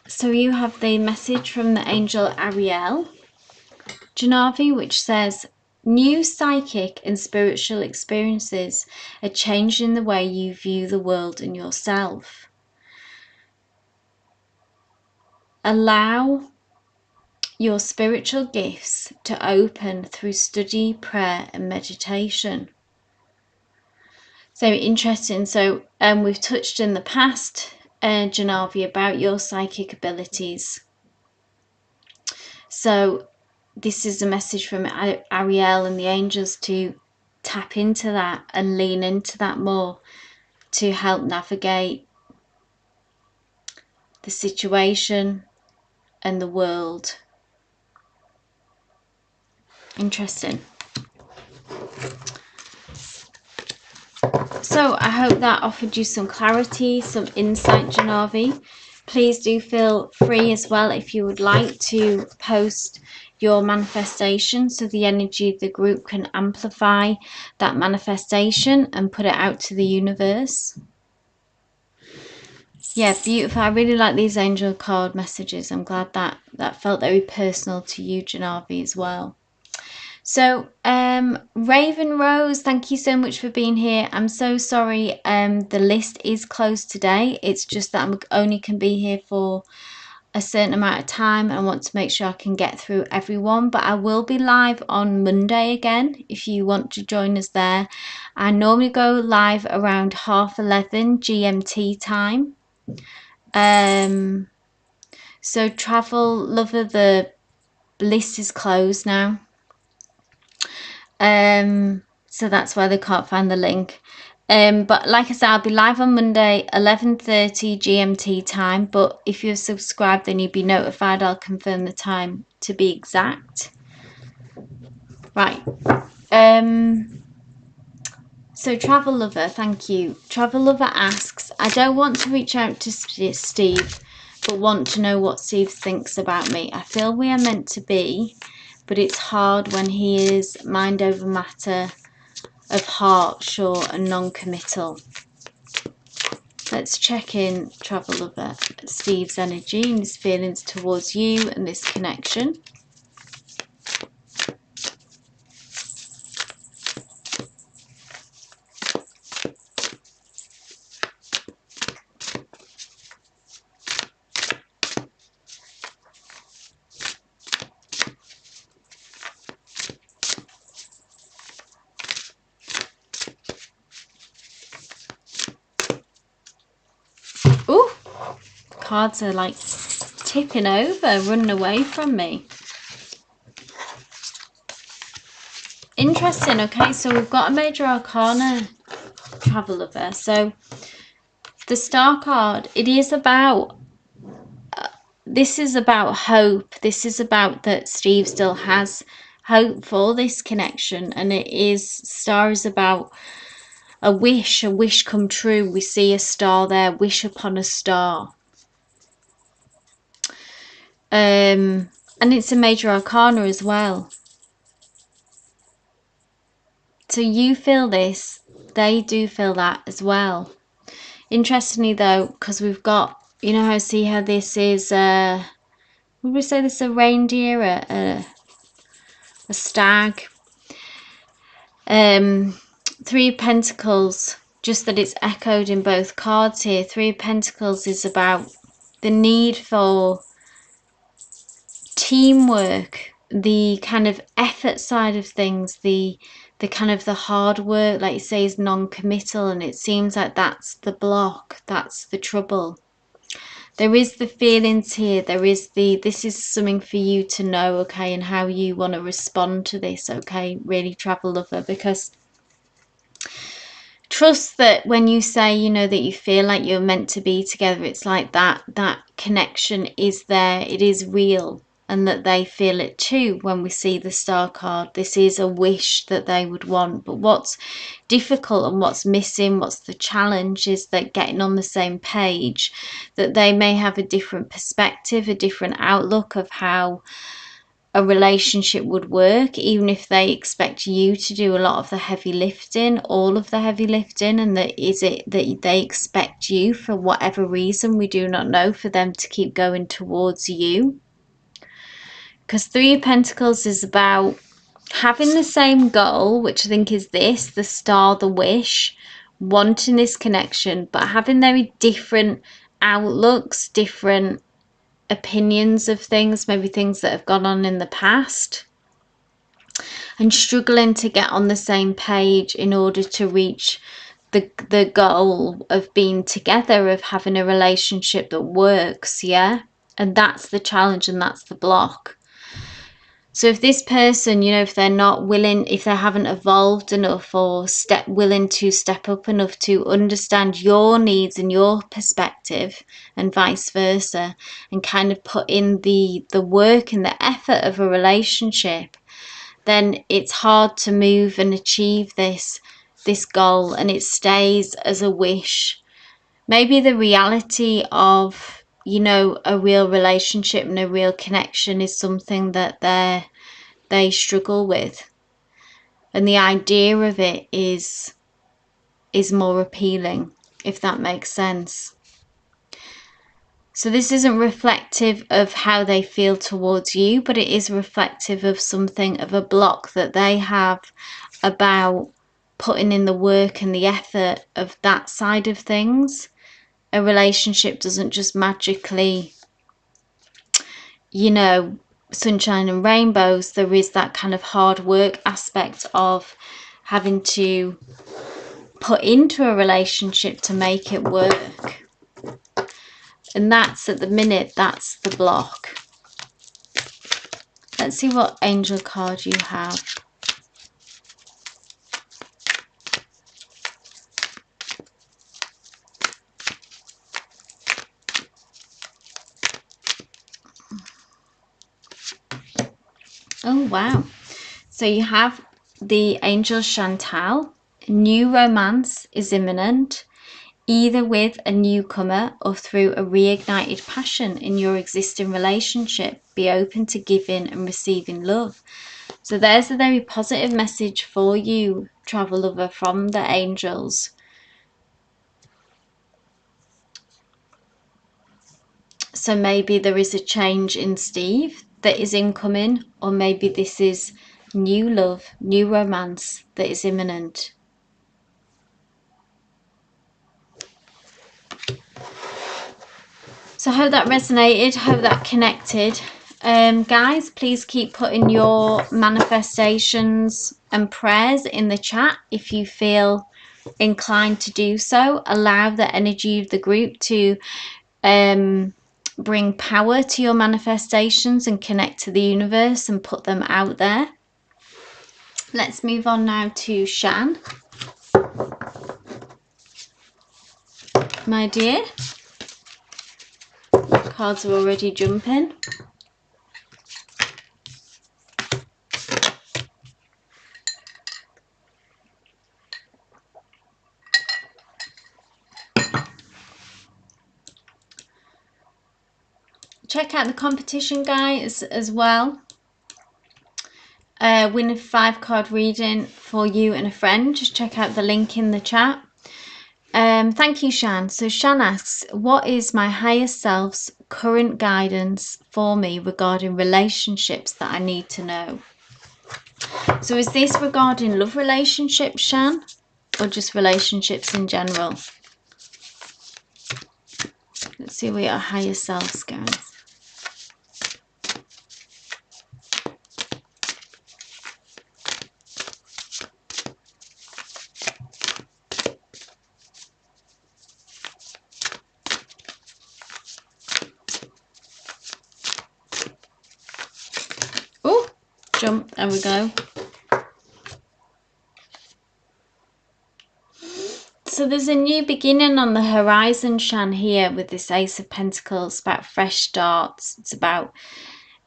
So you have the message from the angel Ariel, Janavi, which says, new psychic and spiritual experiences are changing the way you view the world and yourself. Allow your spiritual gifts to open through study, prayer and meditation. So interesting. So we've touched in the past, Janavi, about your psychic abilities. So this is a message from Ariel and the angels to tap into that and lean into that more to help navigate the situation and the world. Interesting. So I hope that offered you some clarity, some insight, Janavi. Please do feel free as well if you would like to post your manifestation so the energy of the group can amplify that manifestation and put it out to the universe. Yeah, beautiful. I really like these angel card messages. I'm glad that that felt very personal to you, Janavi, as well. So, Raven Rose, thank you so much for being here. I'm so sorry, the list is closed today. It's just that I'm only can be here for a certain amount of time. I want to make sure I can get through everyone, but I will be live on Monday again if you want to join us there. I normally go live around 11:30 GMT time. So Travel Lover, the list is closed now. So that's why they can't find the link. But like I said, I'll be live on Monday, 11:30 GMT time. But if you're subscribed, then you'll be notified. I'll confirm the time to be exact. Right. So Travel Lover, thank you. Travel Lover asks, I don't want to reach out to Steve, but want to know what Steve thinks about me. I feel we are meant to be, but it's hard when he is mind over matter, of heart, sure, and non-committal. Let's check in, Travel Lover, Steve's energy and his feelings towards you and this connection. Ooh, cards are like tipping over, running away from me. Interesting. Okay, so we've got a major arcana, Travel Lover. So the Star card, it is about, this is about hope. This is about that Steve still has hope for this connection, and it is, Star is about a wish come true. We see a star there, wish upon a star. And it's a major arcana as well. So you feel this, they do feel that as well. Interestingly though, because we've got, you know how, see how this is, would we say this is a reindeer, a stag? Three of Pentacles, just that it's echoed in both cards here. Three of Pentacles is about the need for teamwork, the kind of effort side of things, the kind of the hard work, like you say, is non-committal, and it seems like that's the block, that's the trouble. There is the feelings here, there is the, this is something for you to know, okay, and how you want to respond to this, okay, really, Travel Lover, because trust that when you say, you know, that you feel like you're meant to be together, it's like that connection is there, it is real, and that they feel it too. When we see the Star card, this is a wish that they would want, but what's difficult and what's missing, what's the challenge, is that getting on the same page, that they may have a different perspective, a different outlook of how a relationship would work, even if they expect you to do a lot of the heavy lifting, all of the heavy lifting, and that is it that they expect you, for whatever reason we do not know, for them to keep going towards you. Because Three of Pentacles is about having the same goal, which I think is this, the star, the wish, wanting this connection, but having very different outlooks, different opinions of things, maybe things that have gone on in the past, and struggling to get on the same page in order to reach the goal of being together, of having a relationship that works. Yeah, and that's the challenge, and that's the block. So if this person, you know, if they're not willing, if they haven't evolved enough or willing to step up enough to understand your needs and your perspective and vice versa, and kind of put in the work and the effort of a relationship, then it's hard to move and achieve this goal, and it stays as a wish. Maybe the reality of, you know, a real relationship and a real connection is something that they struggle with, and the idea of it is more appealing, if that makes sense. So this isn't reflective of how they feel towards you, but it is reflective of something, of a block that they have about putting in the work and the effort of that side of things. A relationship doesn't just magically, you know, sunshine and rainbows. There is that kind of hard work aspect of having to put into a relationship to make it work. And that's, at the minute, that's the block. Let's see what angel card you have. Oh, wow. So you have the angel Chantal. New romance is imminent, either with a newcomer or through a reignited passion in your existing relationship. Be open to giving and receiving love. So there's a very positive message for you, travel lover, from the angels. So maybe there is a change in Steve that is incoming, or maybe this is new love, new romance that is imminent. So I hope that resonated, hope that connected. Guys, please keep putting your manifestations and prayers in the chat if you feel inclined to do so. Allow the energy of the group to bring power to your manifestations and connect to the universe and put them out there. Let's move on now to Shan. My dear, cards are already jumping. Check out the competition, guys, as well. Win a 5-card reading for you and a friend. Just check out the link in the chat. Thank you, Shan. So Shan asks, what is my higher self's current guidance for me regarding relationships that I need to know? So is this regarding love relationships, Shan, or just relationships in general? Let's see what your higher self's going. Oh, jump, there we go. So there's a new beginning on the horizon, Shan, here with this Ace of Pentacles. It's about fresh starts. It's about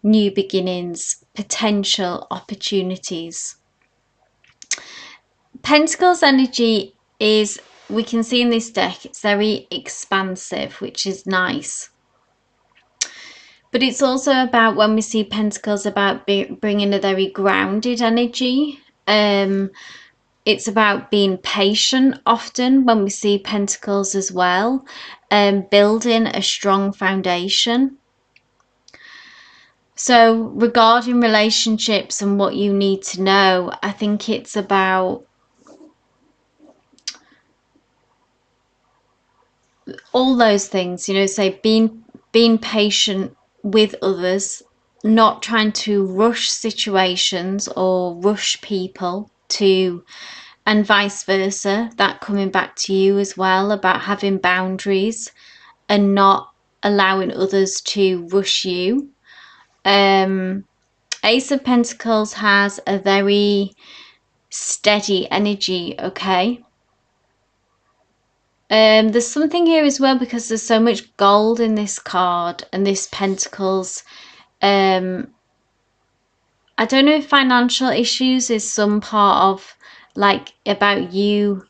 new beginnings, potential opportunities. Pentacles energy is, we can see in this deck, it's very expansive, which is nice. But it's also about, when we see Pentacles, about bringing a very grounded energy. It's about being patient often when we see Pentacles as well, building a strong foundation. So regarding relationships and what you need to know, I think it's about all those things, you know, say being patient with others, not trying to rush situations or rush people to, and vice versa, that coming back to you as well, about having boundaries and not allowing others to rush you. Ace of Pentacles has a very steady energy, okay? There's something here as well, because there's so much gold in this card and this Pentacles. I don't know if financial issues is some part of, like, about you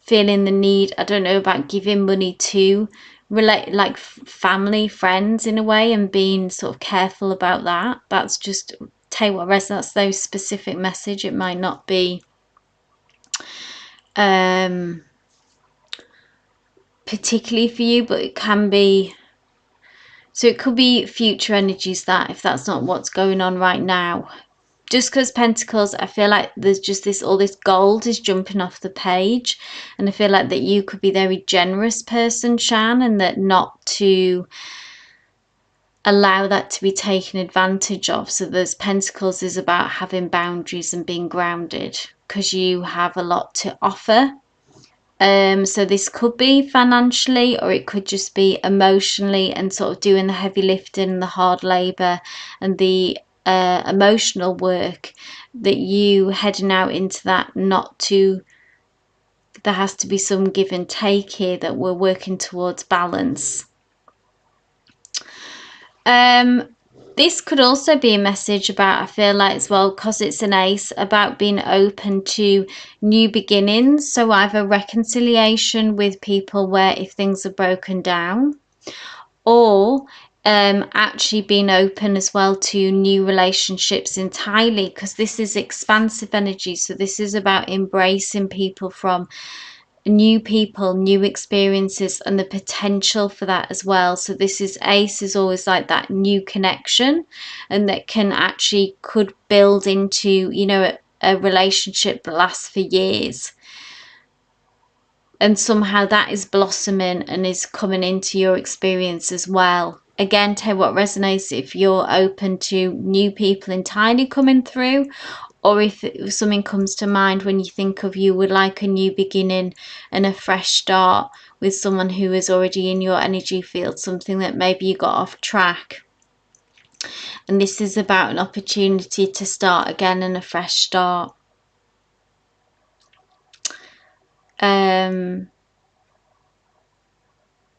feeling the need. I don't know about giving money to relate, like, family, friends in a way, and being sort of careful about that. That's just, tell you what resonates, those specific message. It might not be particularly for you, but it can be. So it could be future energies, that, if that's not what's going on right now. Just because Pentacles, I feel like there's just this, all this gold is jumping off the page, and I feel like that you could be a very generous person, Shan, and that not to allow that to be taken advantage of. So there's Pentacles is about having boundaries and being grounded, because you have a lot to offer. So this could be financially, or it could just be emotionally, and sort of doing the heavy lifting, the hard labor, and the emotional work, that you heading out into that. Not to, there has to be some give and take here, that we're working towards balance. This could also be a message about, I feel like as well, because it's an ace, about being open to new beginnings. So either reconciliation with people where if things are broken down, or actually being open as well to new relationships entirely, because this is expansive energy. So this is about embracing people, from new people, new experiences, and the potential for that as well. So this is, ace is always like that new connection, and that can actually, could build into, you know, a relationship that lasts for years, and somehow that is blossoming and is coming into your experience as well. Again, tell what resonates, if you're open to new people entirely coming through, or if something comes to mind when you think of, you would like a new beginning and a fresh start with someone who is already in your energy field, something that maybe you got off track. And this is about an opportunity to start again and a fresh start.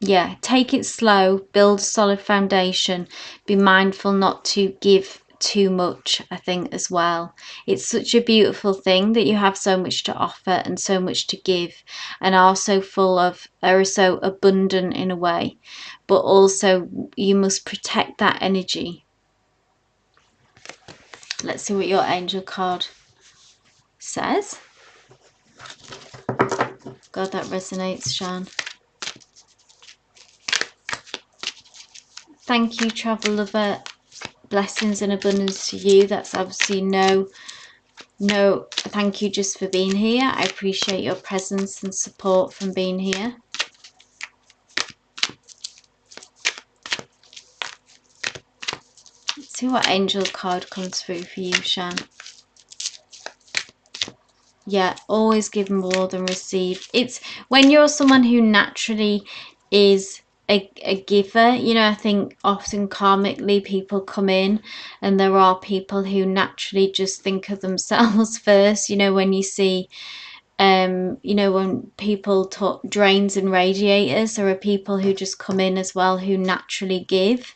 Yeah, take it slow, build a solid foundation, be mindful not to give too much, I think, as well. It's such a beautiful thing that you have so much to offer and so much to give, and are so full of, are so abundant in a way, but also you must protect that energy. Let's see what your angel card says. God, that resonates, Shan. Thank you, travel lover. Blessings and abundance to you. That's obviously no, thank you just for being here. I appreciate your presence and support from being here. Let's see what angel card comes through for you, Shan. Yeah, always give more than receive. It's when you're someone who naturally is a giver, you know, I think often karmically people come in, and there are people who naturally just think of themselves first. You know, when you see you know, when people talk drains and radiators, there are people who just come in as well who naturally give,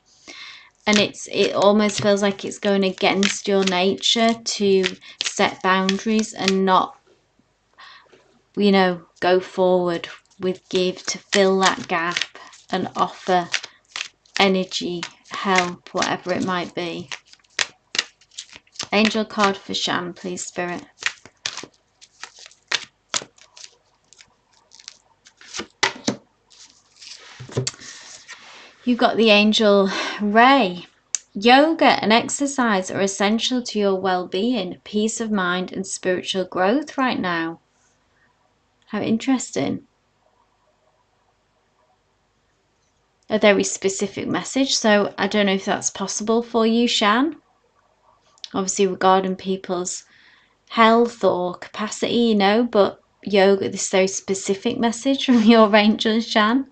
and it almost feels like it's going against your nature to set boundaries and not, you know, go forward with give, to fill that gap and offer energy, help, whatever it might be. Angel card for Shan, please, Spirit. You've got the angel Ray. Yoga and exercise are essential to your well-being, peace of mind, and spiritual growth right now. How interesting. A very specific message. So I don't know if that's possible for you, Shan. Obviously regarding people's health or capacity, you know, but yoga, this very specific message from your angel, Shan.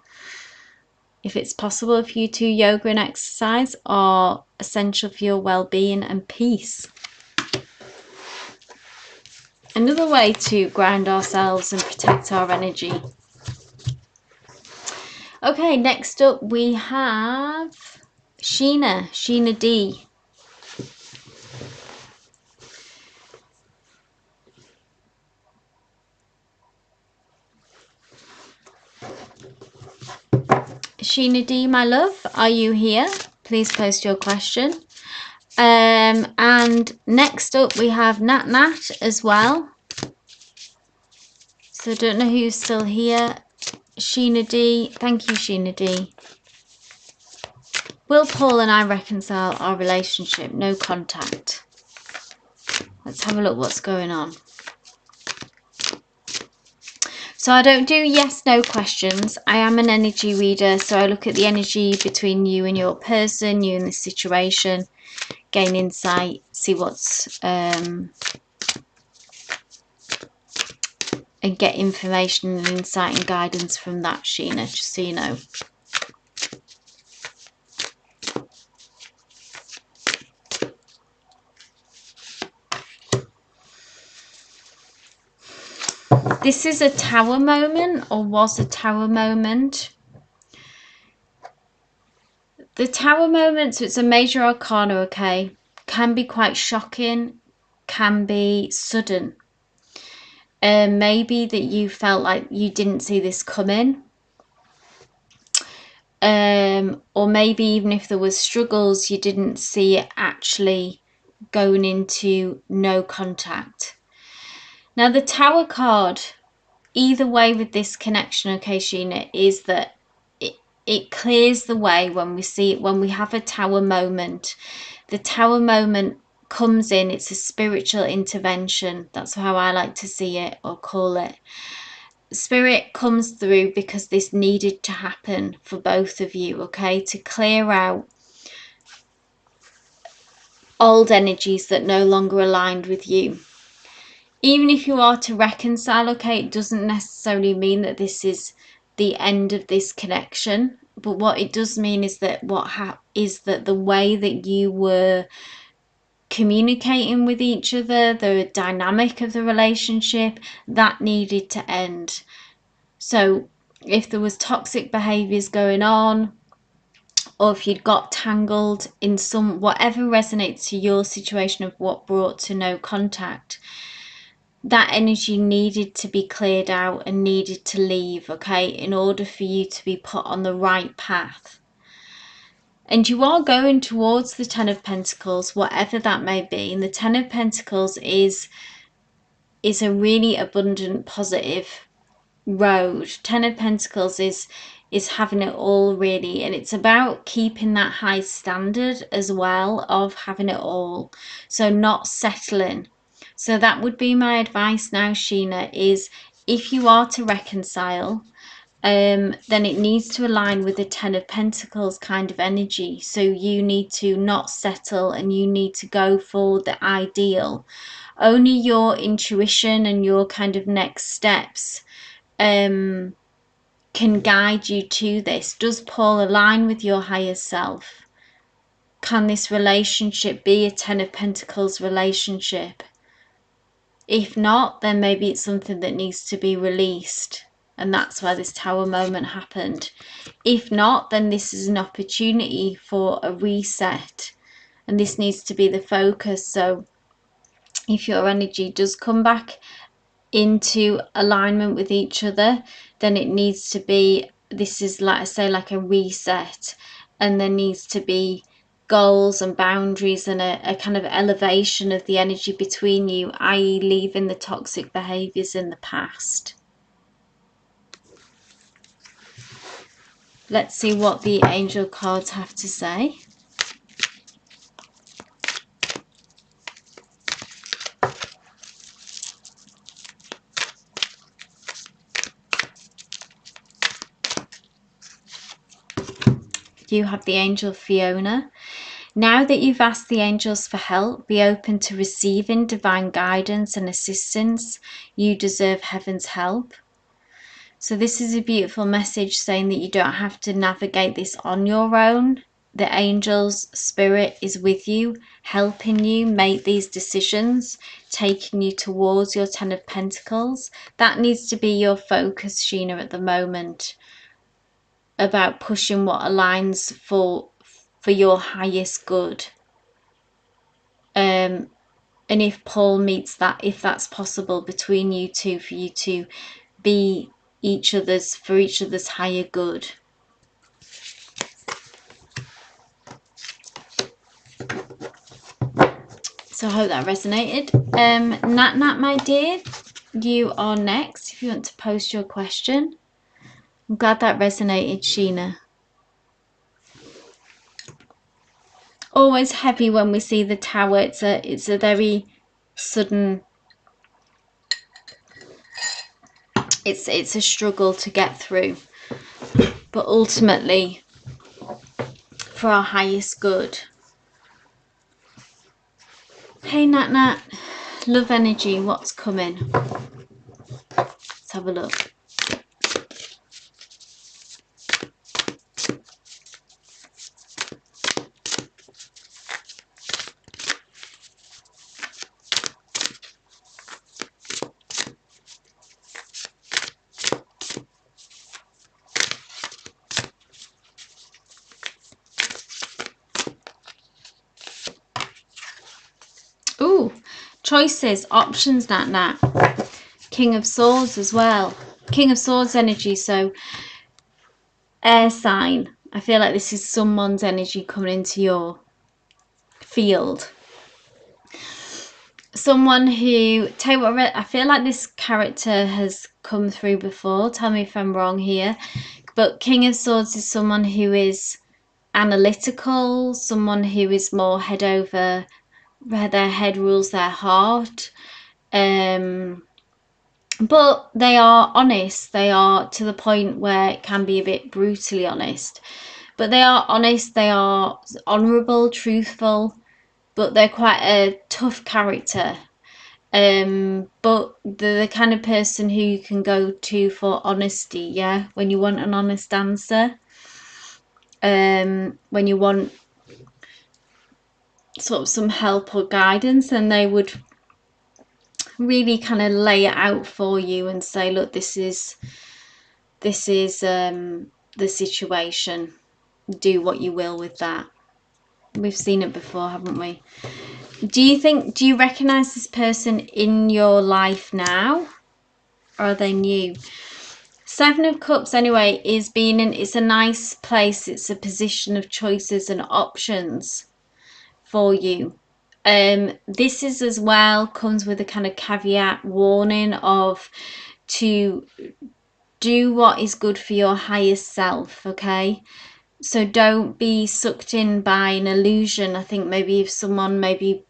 if it's possible for you to, yoga and exercise are essential for your well-being and peace. Another way to ground ourselves and protect our energy. Okay, next up we have Sheena D. Sheena D, my love, are you here? Please post your question. And next up we have Nat as well. So I don't know who's still here. Sheena D, thank you, Sheena D. Will Paul and I reconcile our relationship? No contact. Let's have a look what's going on. So I don't do yes, no questions. I am an energy reader, so I look at the energy between you and your person, you and the situation, gain insight, see what's and get information and insight and guidance from that, Sheena, just so you know. This is a tower moment, or was a tower moment. The tower moment, so it's a major arcana, okay, can be quite shocking, can be sudden. Maybe that you felt like you didn't see this coming. Or maybe even if there was struggles, you didn't see it actually going into no contact. Now the Tower card, either way with this connection, okay, Sheena, is that it clears the way when we see it, when we have a Tower moment. The Tower moment comes in, it's a spiritual intervention. That's how I like to see it or call it. Spirit comes through because this needed to happen for both of you, okay, to clear out old energies that no longer aligned with you. Even if you are to reconcile, okay, it doesn't necessarily mean that this is the end of this connection, but what it does mean is that the way that you were communicating with each other, the dynamic of the relationship, that needed to end. So if there was toxic behaviors going on, or if you'd got tangled in some, whatever resonates to your situation of what brought to no contact, that energy needed to be cleared out and needed to leave, okay, in order for you to be put on the right path. And you are going towards the Ten of Pentacles, whatever that may be. And the Ten of Pentacles is a really abundant, positive road. Ten of Pentacles is having it all, really, and it's about keeping that high standard as well of having it all, so not settling. So that would be my advice now, Sheena, is if you are to reconcile, then it needs to align with the Ten of Pentacles kind of energy. So you need to not settle and you need to go for the ideal. Only your intuition and your kind of next steps can guide you to this. Does Paul align with your higher self? Can this relationship be a Ten of Pentacles relationship? If not, then maybe it's something that needs to be released, and that's why this Tower moment happened. If not, then this is an opportunity for a reset, and this needs to be the focus. So if your energy does come back into alignment with each other, then it needs to be, this is like I say, like a reset, and there needs to be goals and boundaries and a kind of elevation of the energy between you, i.e. leaving the toxic behaviors in the past. Let's see what the angel cards have to say. You have the angel Fiona. Now that you've asked the angels for help, be open to receiving divine guidance and assistance. You deserve heaven's help. So this is a beautiful message saying that you don't have to navigate this on your own. The angels, spirit is with you, helping you make these decisions, taking you towards your 10 of Pentacles. That needs to be your focus, Sheena, at the moment, about pushing what aligns for your highest good. And if Paul meets that, if that's possible between you two, for you to be each other's, for each other's higher good. So I hope that resonated. Nat, my dear, you are next if you want to post your question. I'm glad that resonated, Sheena. Always heavy when we see the tower. It's a very sudden, it's a struggle to get through, but ultimately for our highest good. Hey Nat, love energy, what's coming? Let's have a look. Ooh, choices, options, Nat. King of Swords as well. King of Swords energy, so air sign. I feel like this is someone's energy coming into your field. Someone who, tell you what, I feel like this character has come through before. Tell me if I'm wrong here. But King of Swords is someone who is analytical, someone who is more head over, where their head rules their heart. But they are honest. They are to the point where it can be a bit brutally honest. But they are honest, they are honourable, truthful, but they're quite a tough character. But they're the kind of person who you can go to for honesty, yeah? When you want an honest answer. When you want sort of some help or guidance, then they would really kind of lay it out for you and say, look, this is the situation. Do what you will with that. We've seen it before, haven't we? Do you recognize this person in your life now, or are they new? Seven of Cups anyway is being in, it's a nice place, it's a position of choices and options for you. This is as well comes with a kind of caveat warning of to do what is good for your highest self, okay? So don't be sucked in by an illusion. I think maybe if someone maybe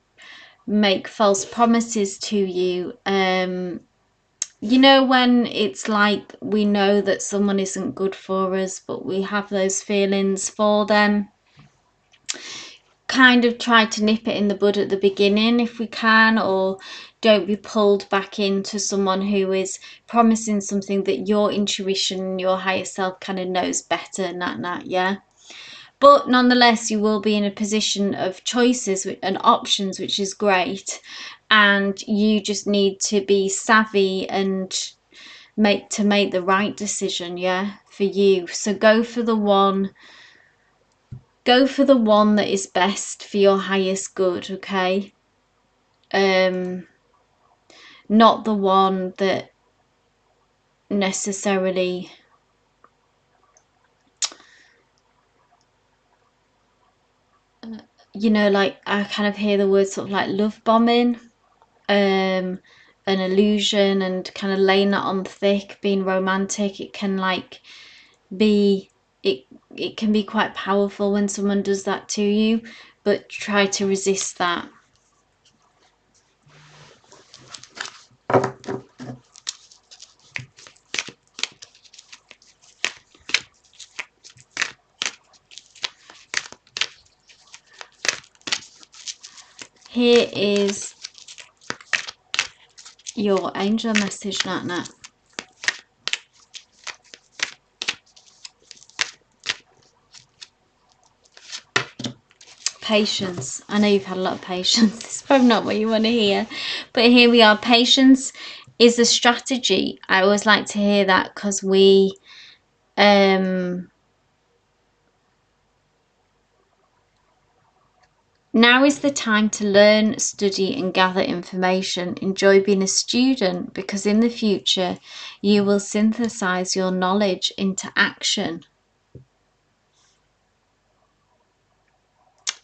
make false promises to you, you know, when it's like we know that someone isn't good for us, but we have those feelings for them. Kind of try to nip it in the bud at the beginning if we can, or don't be pulled back into someone who is promising something that your intuition, your higher self kind of knows better, yeah? But nonetheless, you will be in a position of choices and options, which is great. And you just need to be savvy and make the right decision, yeah, for you. So go for the one that is best for your highest good, okay? Not the one that necessarily you know, like I kind of hear the word sort of like love bombing, an illusion, and kind of laying that on thick, being romantic. It can like be it can be quite powerful when someone does that to you, but try to resist that. Here is your angel message, Nat. patience. I know you've had a lot of patience. It's probably not what you want to hear. But here we are. Patience is a strategy. I always like to hear that because we... now is the time to learn, study and gather information. Enjoy being a student, because in the future you will synthesize your knowledge into action.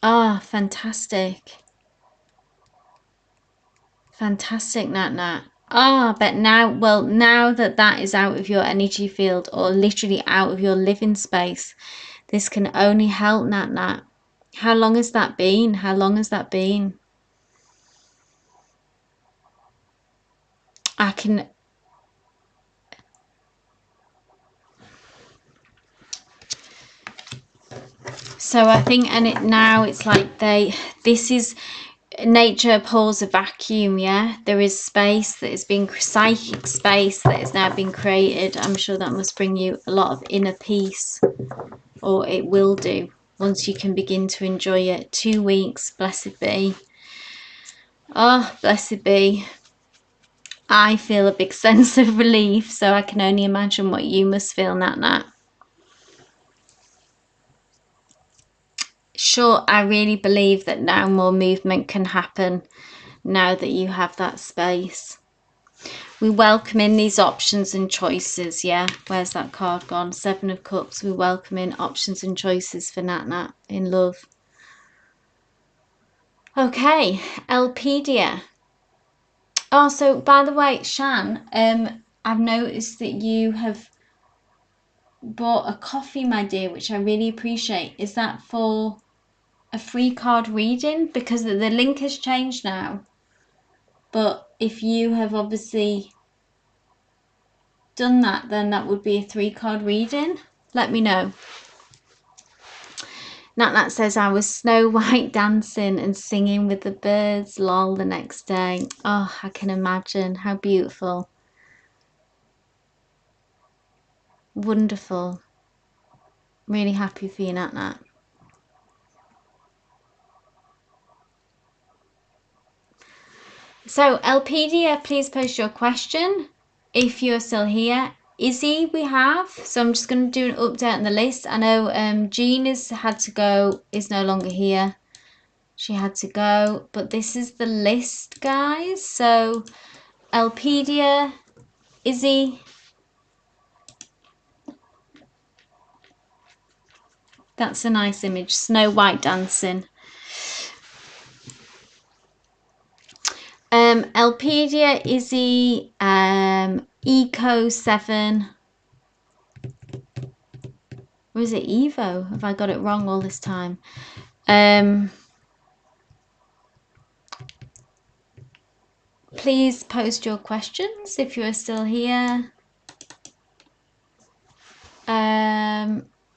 Ah, fantastic. Fantastic, Nat Nat. Ah, but now, well, now that that is out of your energy field, or literally out of your living space, this can only help, Nat Nat. How long has that been? How long has that been? I can... So I think, and it now it's like this is... nature abhors a vacuum, yeah? There is space that is being... psychic space that is now being created. I'm sure that must bring you a lot of inner peace, or it will do, once you can begin to enjoy it. 2 weeks, blessed be. Oh, blessed be. I feel a big sense of relief, so I can only imagine what you must feel, Nat Nat. Sure, I really believe that now more movement can happen, now that you have that space. We welcome in these options and choices, yeah? Where's that card gone? 7 of Cups. We welcome in options and choices for Nat Nat in love. Okay, Elpedia. Oh, so by the way, Shan, I've noticed that you have bought a coffee, my dear, which I really appreciate. Is that for a free card reading? Because the link has changed now. But if you have obviously done that, then that would be a 3 card reading. Let me know. Nat says, I was Snow White dancing and singing with the birds, lol, the next day. Oh, I can imagine. How beautiful. Wonderful. Really happy for you, Nat. So, Elpedia, please post your question if you're still here. Izzy, we have. So I'm just going to do an update on the list. I know Jean has had to go, is no longer here. She had to go. But this is the list, guys. So, Elpedia, Izzy. That's a nice image. Snow White dancing. Elpedia, Izzy, Eco 7. Or is it Evo? Have I got it wrong all this time? Please post your questions if you are still here.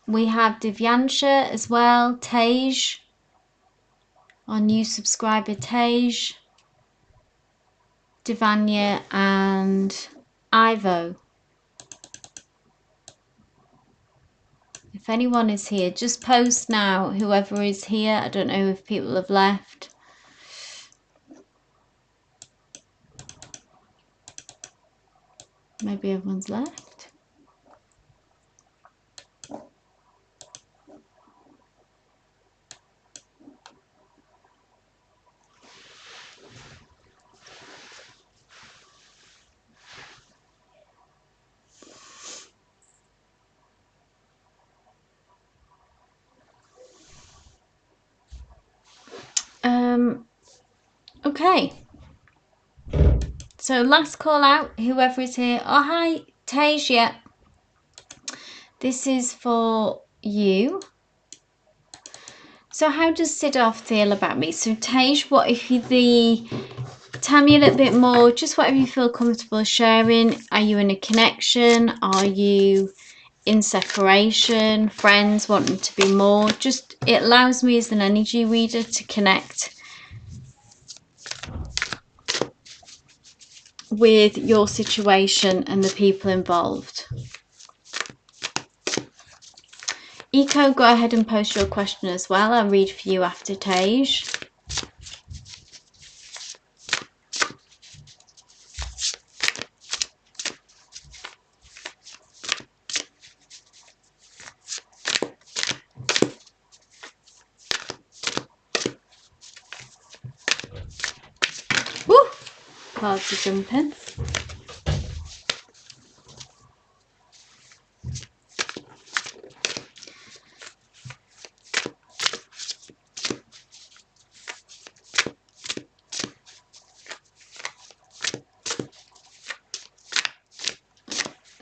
We have Divyansha as well, Tej, our new subscriber Tej, Divanya and Ivo. If anyone is here, just post now, whoever is here. I don't know if people have left. Maybe everyone's left. Okay. So last call out, whoever is here. Oh, hi, Tej, yeah. This is for you. So how does Siddharth feel about me? So Tej, what if you tell me a little bit more, just whatever you feel comfortable sharing. Are you in a connection? Are you in separation? Friends wanting to be more? Just, it allows me as an energy reader to connect with your situation and the people involved. Eco, go ahead and post your question as well. I'll read for you after Tej. Woo! Cards are jumping.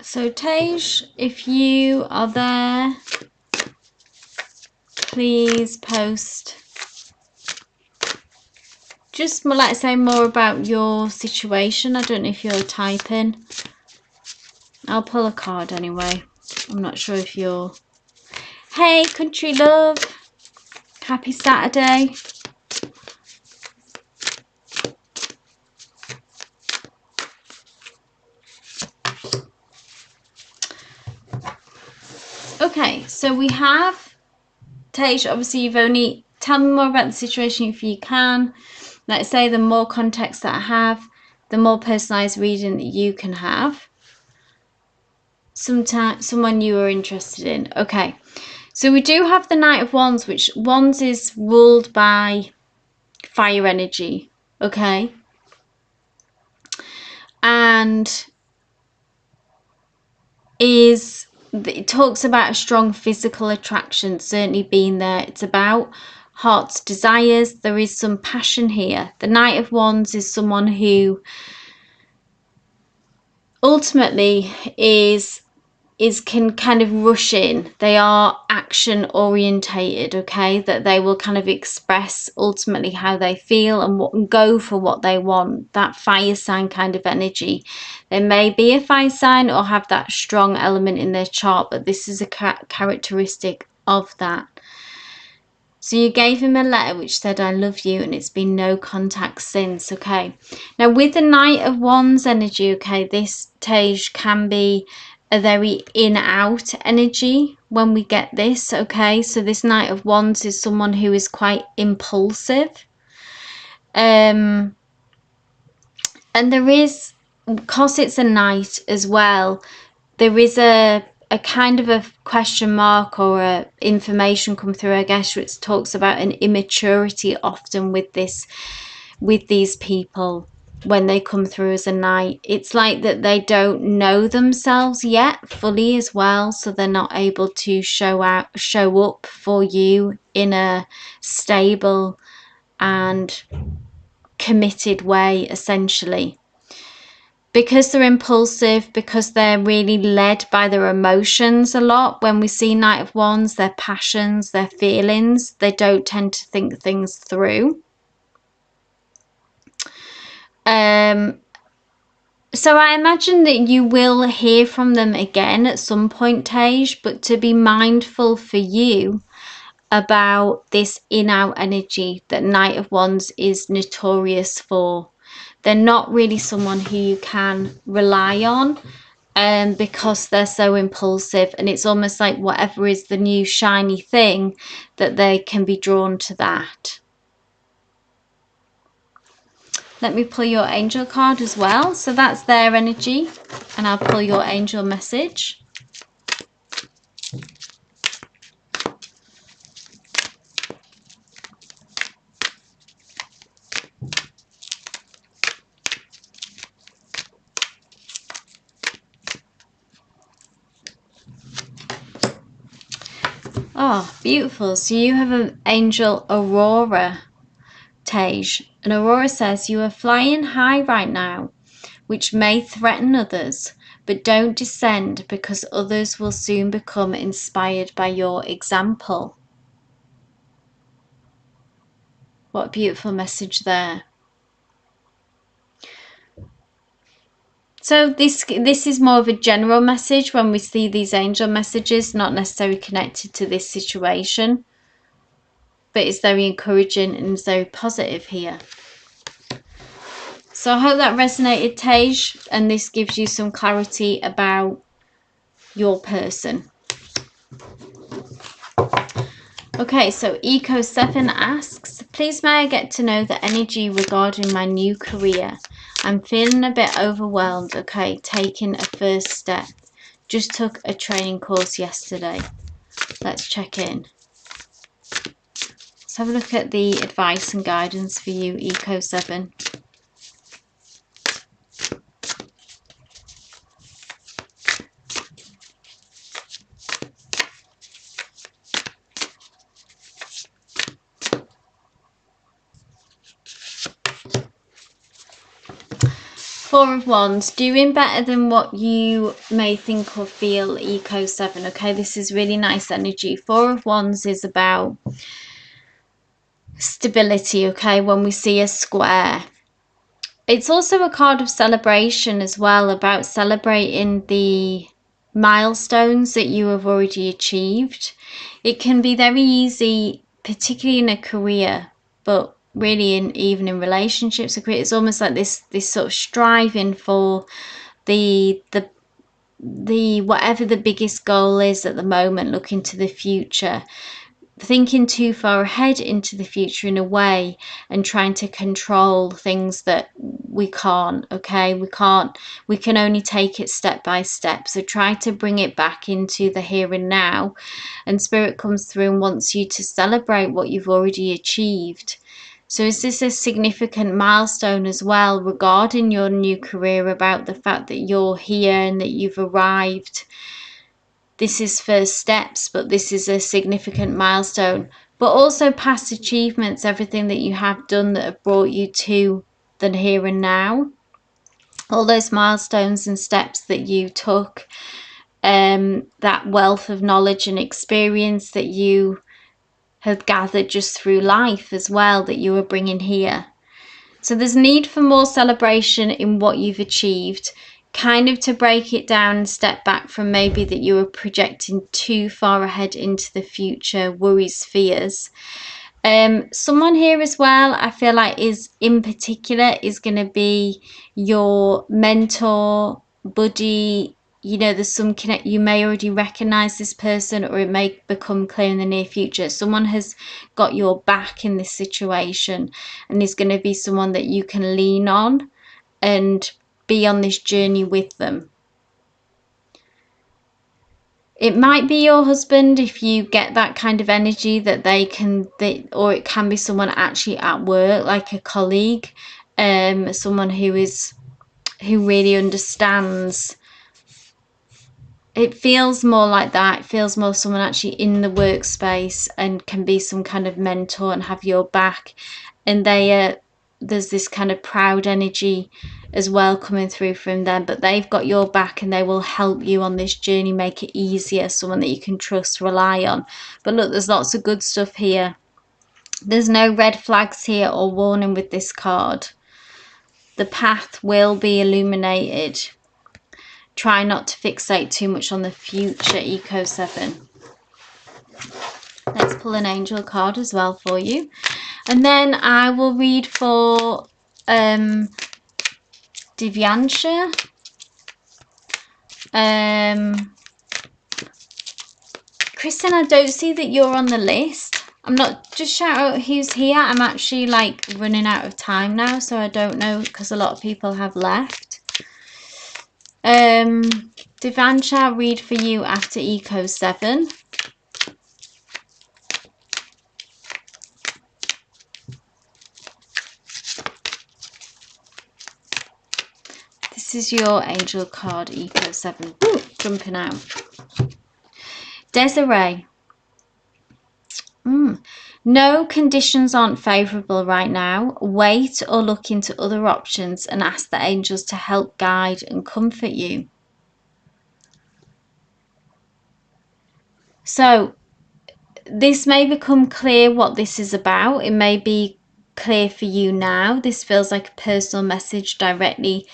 So Tej, if you are there, please post just more, like say more about your situation. I don't know if you're typing. I'll pull a card anyway. I'm not sure if you're... Hey, country love. Happy Saturday. Okay, so we have Tej. Obviously, you've only... Tell me more about the situation if you can. Like I say, the more context that I have, the more personalised reading that you can have. Someone you are interested in. Okay, so we do have the Knight of Wands, which Wands is ruled by fire energy. Okay, and it talks about a strong physical attraction certainly being there. It's about heart's desires. There is some passion here. The Knight of Wands is someone who ultimately can kind of rush in. They are action orientated, okay, that they will kind of express ultimately how they feel and go for what they want. That fire sign kind of energy. They may be a fire sign or have that strong element in their chart, but this is a characteristic of that. So you gave him a letter which said, I love you, and it's been no contact since, okay. Now with the Knight of Wands energy, okay, this Tej can be a very in-out energy when we get this, okay. So this Knight of Wands is someone who is quite impulsive. And there is, because it's a knight as well, there is a kind of a question mark or a information come through, I guess, which talks about an immaturity often with these people when they come through as a knight. It's like that they don't know themselves yet fully as well, so they're not able to show up for you in a stable and committed way, essentially. Because they're impulsive, because they're really led by their emotions a lot. When we see Knight of Wands, their passions, their feelings, they don't tend to think things through. So I imagine that you will hear from them again at some point, Tej, but to be mindful for you about this in-out energy that Knight of Wands is notorious for. They're not really someone who you can rely on because they're so impulsive, and it's almost like whatever is the new shiny thing that they can be drawn to that. Let me pull your angel card as well. So that's their energy, and I'll pull your angel message. Oh, beautiful. So you have an angel Aurora, Tej. And Aurora says, you are flying high right now, which may threaten others, but don't descend because others will soon become inspired by your example. What a beautiful message there. So this is more of a general message when we see these angel messages, not necessarily connected to this situation, but it's very encouraging and it's very positive here. So I hope that resonated, Tej, and this gives you some clarity about your person. Okay, so Eco7 asks, please may I get to know the energy regarding my new career? I'm feeling a bit overwhelmed. Okay, taking a first step. Just took a training course yesterday. Let's check in. Let's have a look at the advice and guidance for you, Eco7. Four of Wands, doing better than what you may think or feel, Eco7. Okay, this is really nice energy. Four of Wands is about stability, okay, when we see a square. It's also a card of celebration as well, about celebrating the milestones that you have already achieved. It can be very easy, particularly in a career, but really even in relationships. It's almost like this sort of striving for the whatever the biggest goal is at the moment, looking to the future, thinking too far ahead into the future in a way, and trying to control things that we can't. Okay, we can only take it step by step, so try to bring it back into the here and now, and spirit comes through and wants you to celebrate what you've already achieved. So is this a significant milestone as well regarding your new career, about the fact that you're here and that you've arrived? This is first steps, but this is a significant milestone. But also past achievements, everything that you have done that have brought you to the here and now. All those milestones and steps that you took, that wealth of knowledge and experience that you have gathered just through life as well, that you are bringing here. So there's need for more celebration in what you've achieved, kind of to break it down and step back from maybe that you were projecting too far ahead into the future, worries, fears. Someone here as well, I feel like is in particular is going to be your mentor, buddy. You know, there's some connect, you may already recognize this person, or it may become clear in the near future. Someone has got your back in this situation, and is going to be someone that you can lean on and be on this journey with them. It might be your husband if you get that kind of energy that or it can be someone actually at work, like a colleague, someone who really understands. It feels more like that. It feels more someone actually in the workspace and can be some kind of mentor and have your back. And there's this kind of proud energy as well coming through from them, but they've got your back and they will help you on this journey, make it easier, someone that you can trust, rely on. But look, there's lots of good stuff here. There's no red flags here or warning with this card. The path will be illuminated. Try not to fixate too much on the future, Eco7. Let's pull an angel card as well for you. And then I will read for Divyansha. Kristen, I don't see that you're on the list. I'm not, just shout out who's here. I'm actually like running out of time now, so I don't know, because a lot of people have left. Divyansha, I'll read for you after Eco7. This is your angel card, Eco7. Ooh, jumping out. Desiree. No, conditions aren't favourable right now. Wait or look into other options and ask the angels to help guide and comfort you. So this may become clear what this is about. It may be clear for you now. This feels like a personal message directly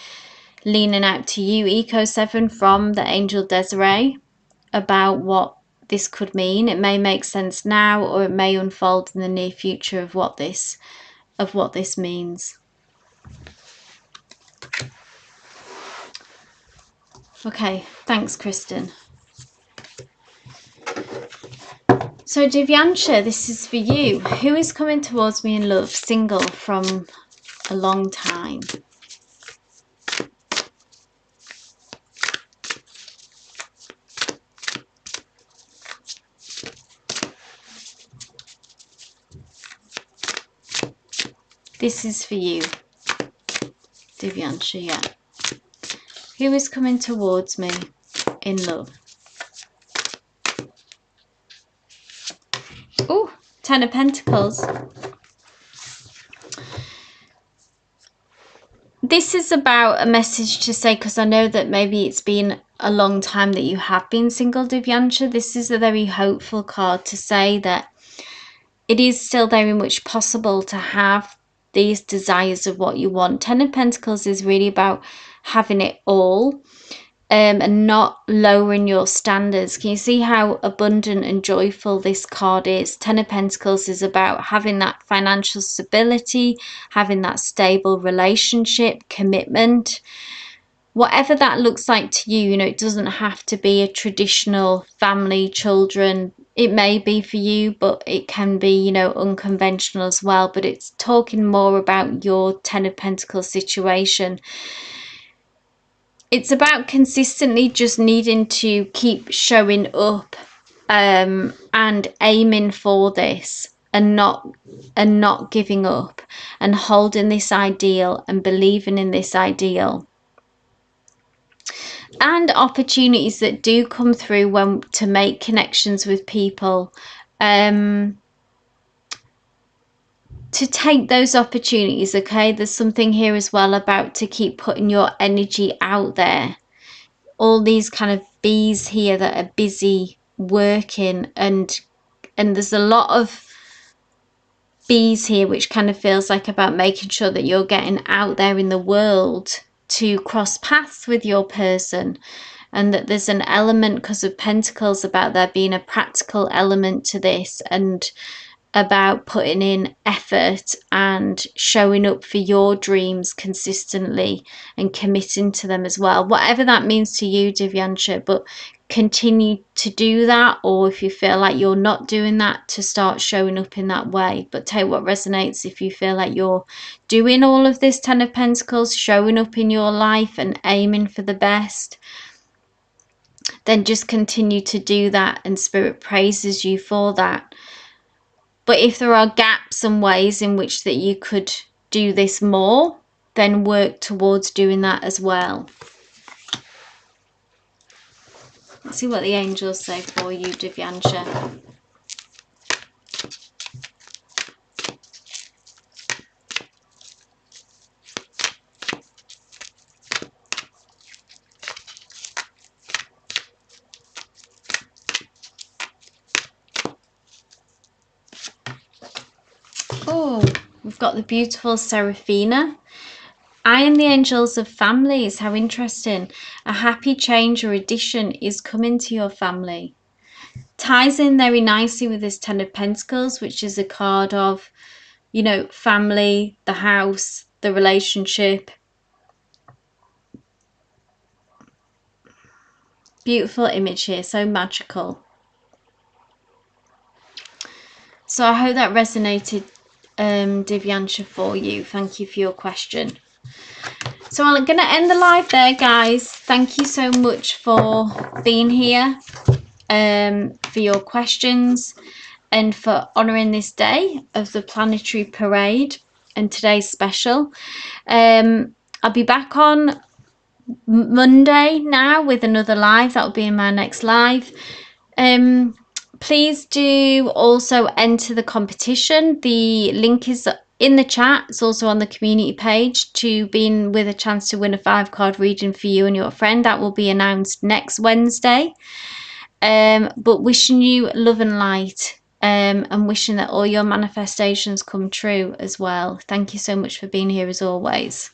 leaning out to you, Eco7, from the angel Desiree, about what this could mean. It may make sense now, or it may unfold in the near future of what this means. Okay, thanks, Kristen. So Divyansha, this is for you. Who is coming towards me in love, single from a long time? This is for you, Divyansha, yeah. Who is coming towards me in love? Oh, Ten of Pentacles. This is about a message to say, because I know that maybe it's been a long time that you have been single, Divyansha. This is a very hopeful card to say that it is still very much possible to have these desires of what you want. Ten of Pentacles is really about having it all. And not lowering your standards. Can you see how abundant and joyful this card is? Ten of Pentacles is about having that financial stability, having that stable relationship, commitment. Whatever that looks like to you, you know, it doesn't have to be a traditional family, children. It may be for you, but it can be, you know, unconventional as well. But it's talking more about your Ten of Pentacles situation. It's about consistently just needing to keep showing up and aiming for this and not giving up and holding this ideal and believing in this ideal. And opportunities that do come through when to make connections with people, to take those opportunities. Okay, there's something here as well about to keep putting your energy out there. All these kind of bees here that are busy working, and there's a lot of bees here, which kind of feels like about making sure that you're getting out there in the world to cross paths with your person. And that there's an element, because of Pentacles, about there being a practical element to this, and about putting in effort and showing up for your dreams consistently and committing to them as well. Whatever that means to you, Divyansha, but continue to do that. Or if you feel like you're not doing that, to start showing up in that way. But take what resonates. If you feel like you're doing all of this, Ten of Pentacles, showing up in your life and aiming for the best, then just continue to do that, and Spirit praises you for that. But if there are gaps and ways in which that you could do this more, then work towards doing that as well. Let's see what the angels say for you, Divyansha. Oh, we've got the beautiful Seraphina. I am the angels of families. How interesting. A happy change or addition is coming to your family. Ties in very nicely with this Ten of Pentacles, which is a card of, you know, family, the house, the relationship. Beautiful image here, so magical. So I hope that resonated, Divyansha, for you. Thank you for your question. So I'm going to end the live there, guys. Thank you so much for being here, for your questions, and for honouring this day of the Planetary Parade and today's special. I'll be back on Monday now with another live. That will be in my next live. Please do also enter the competition. The link is in the chat. It's also on the community page, to be in with a chance to win a 5-card reading for you and your friend. That will be announced next Wednesday. But wishing you love and light, and wishing that all your manifestations come true as well. Thank you so much for being here as always.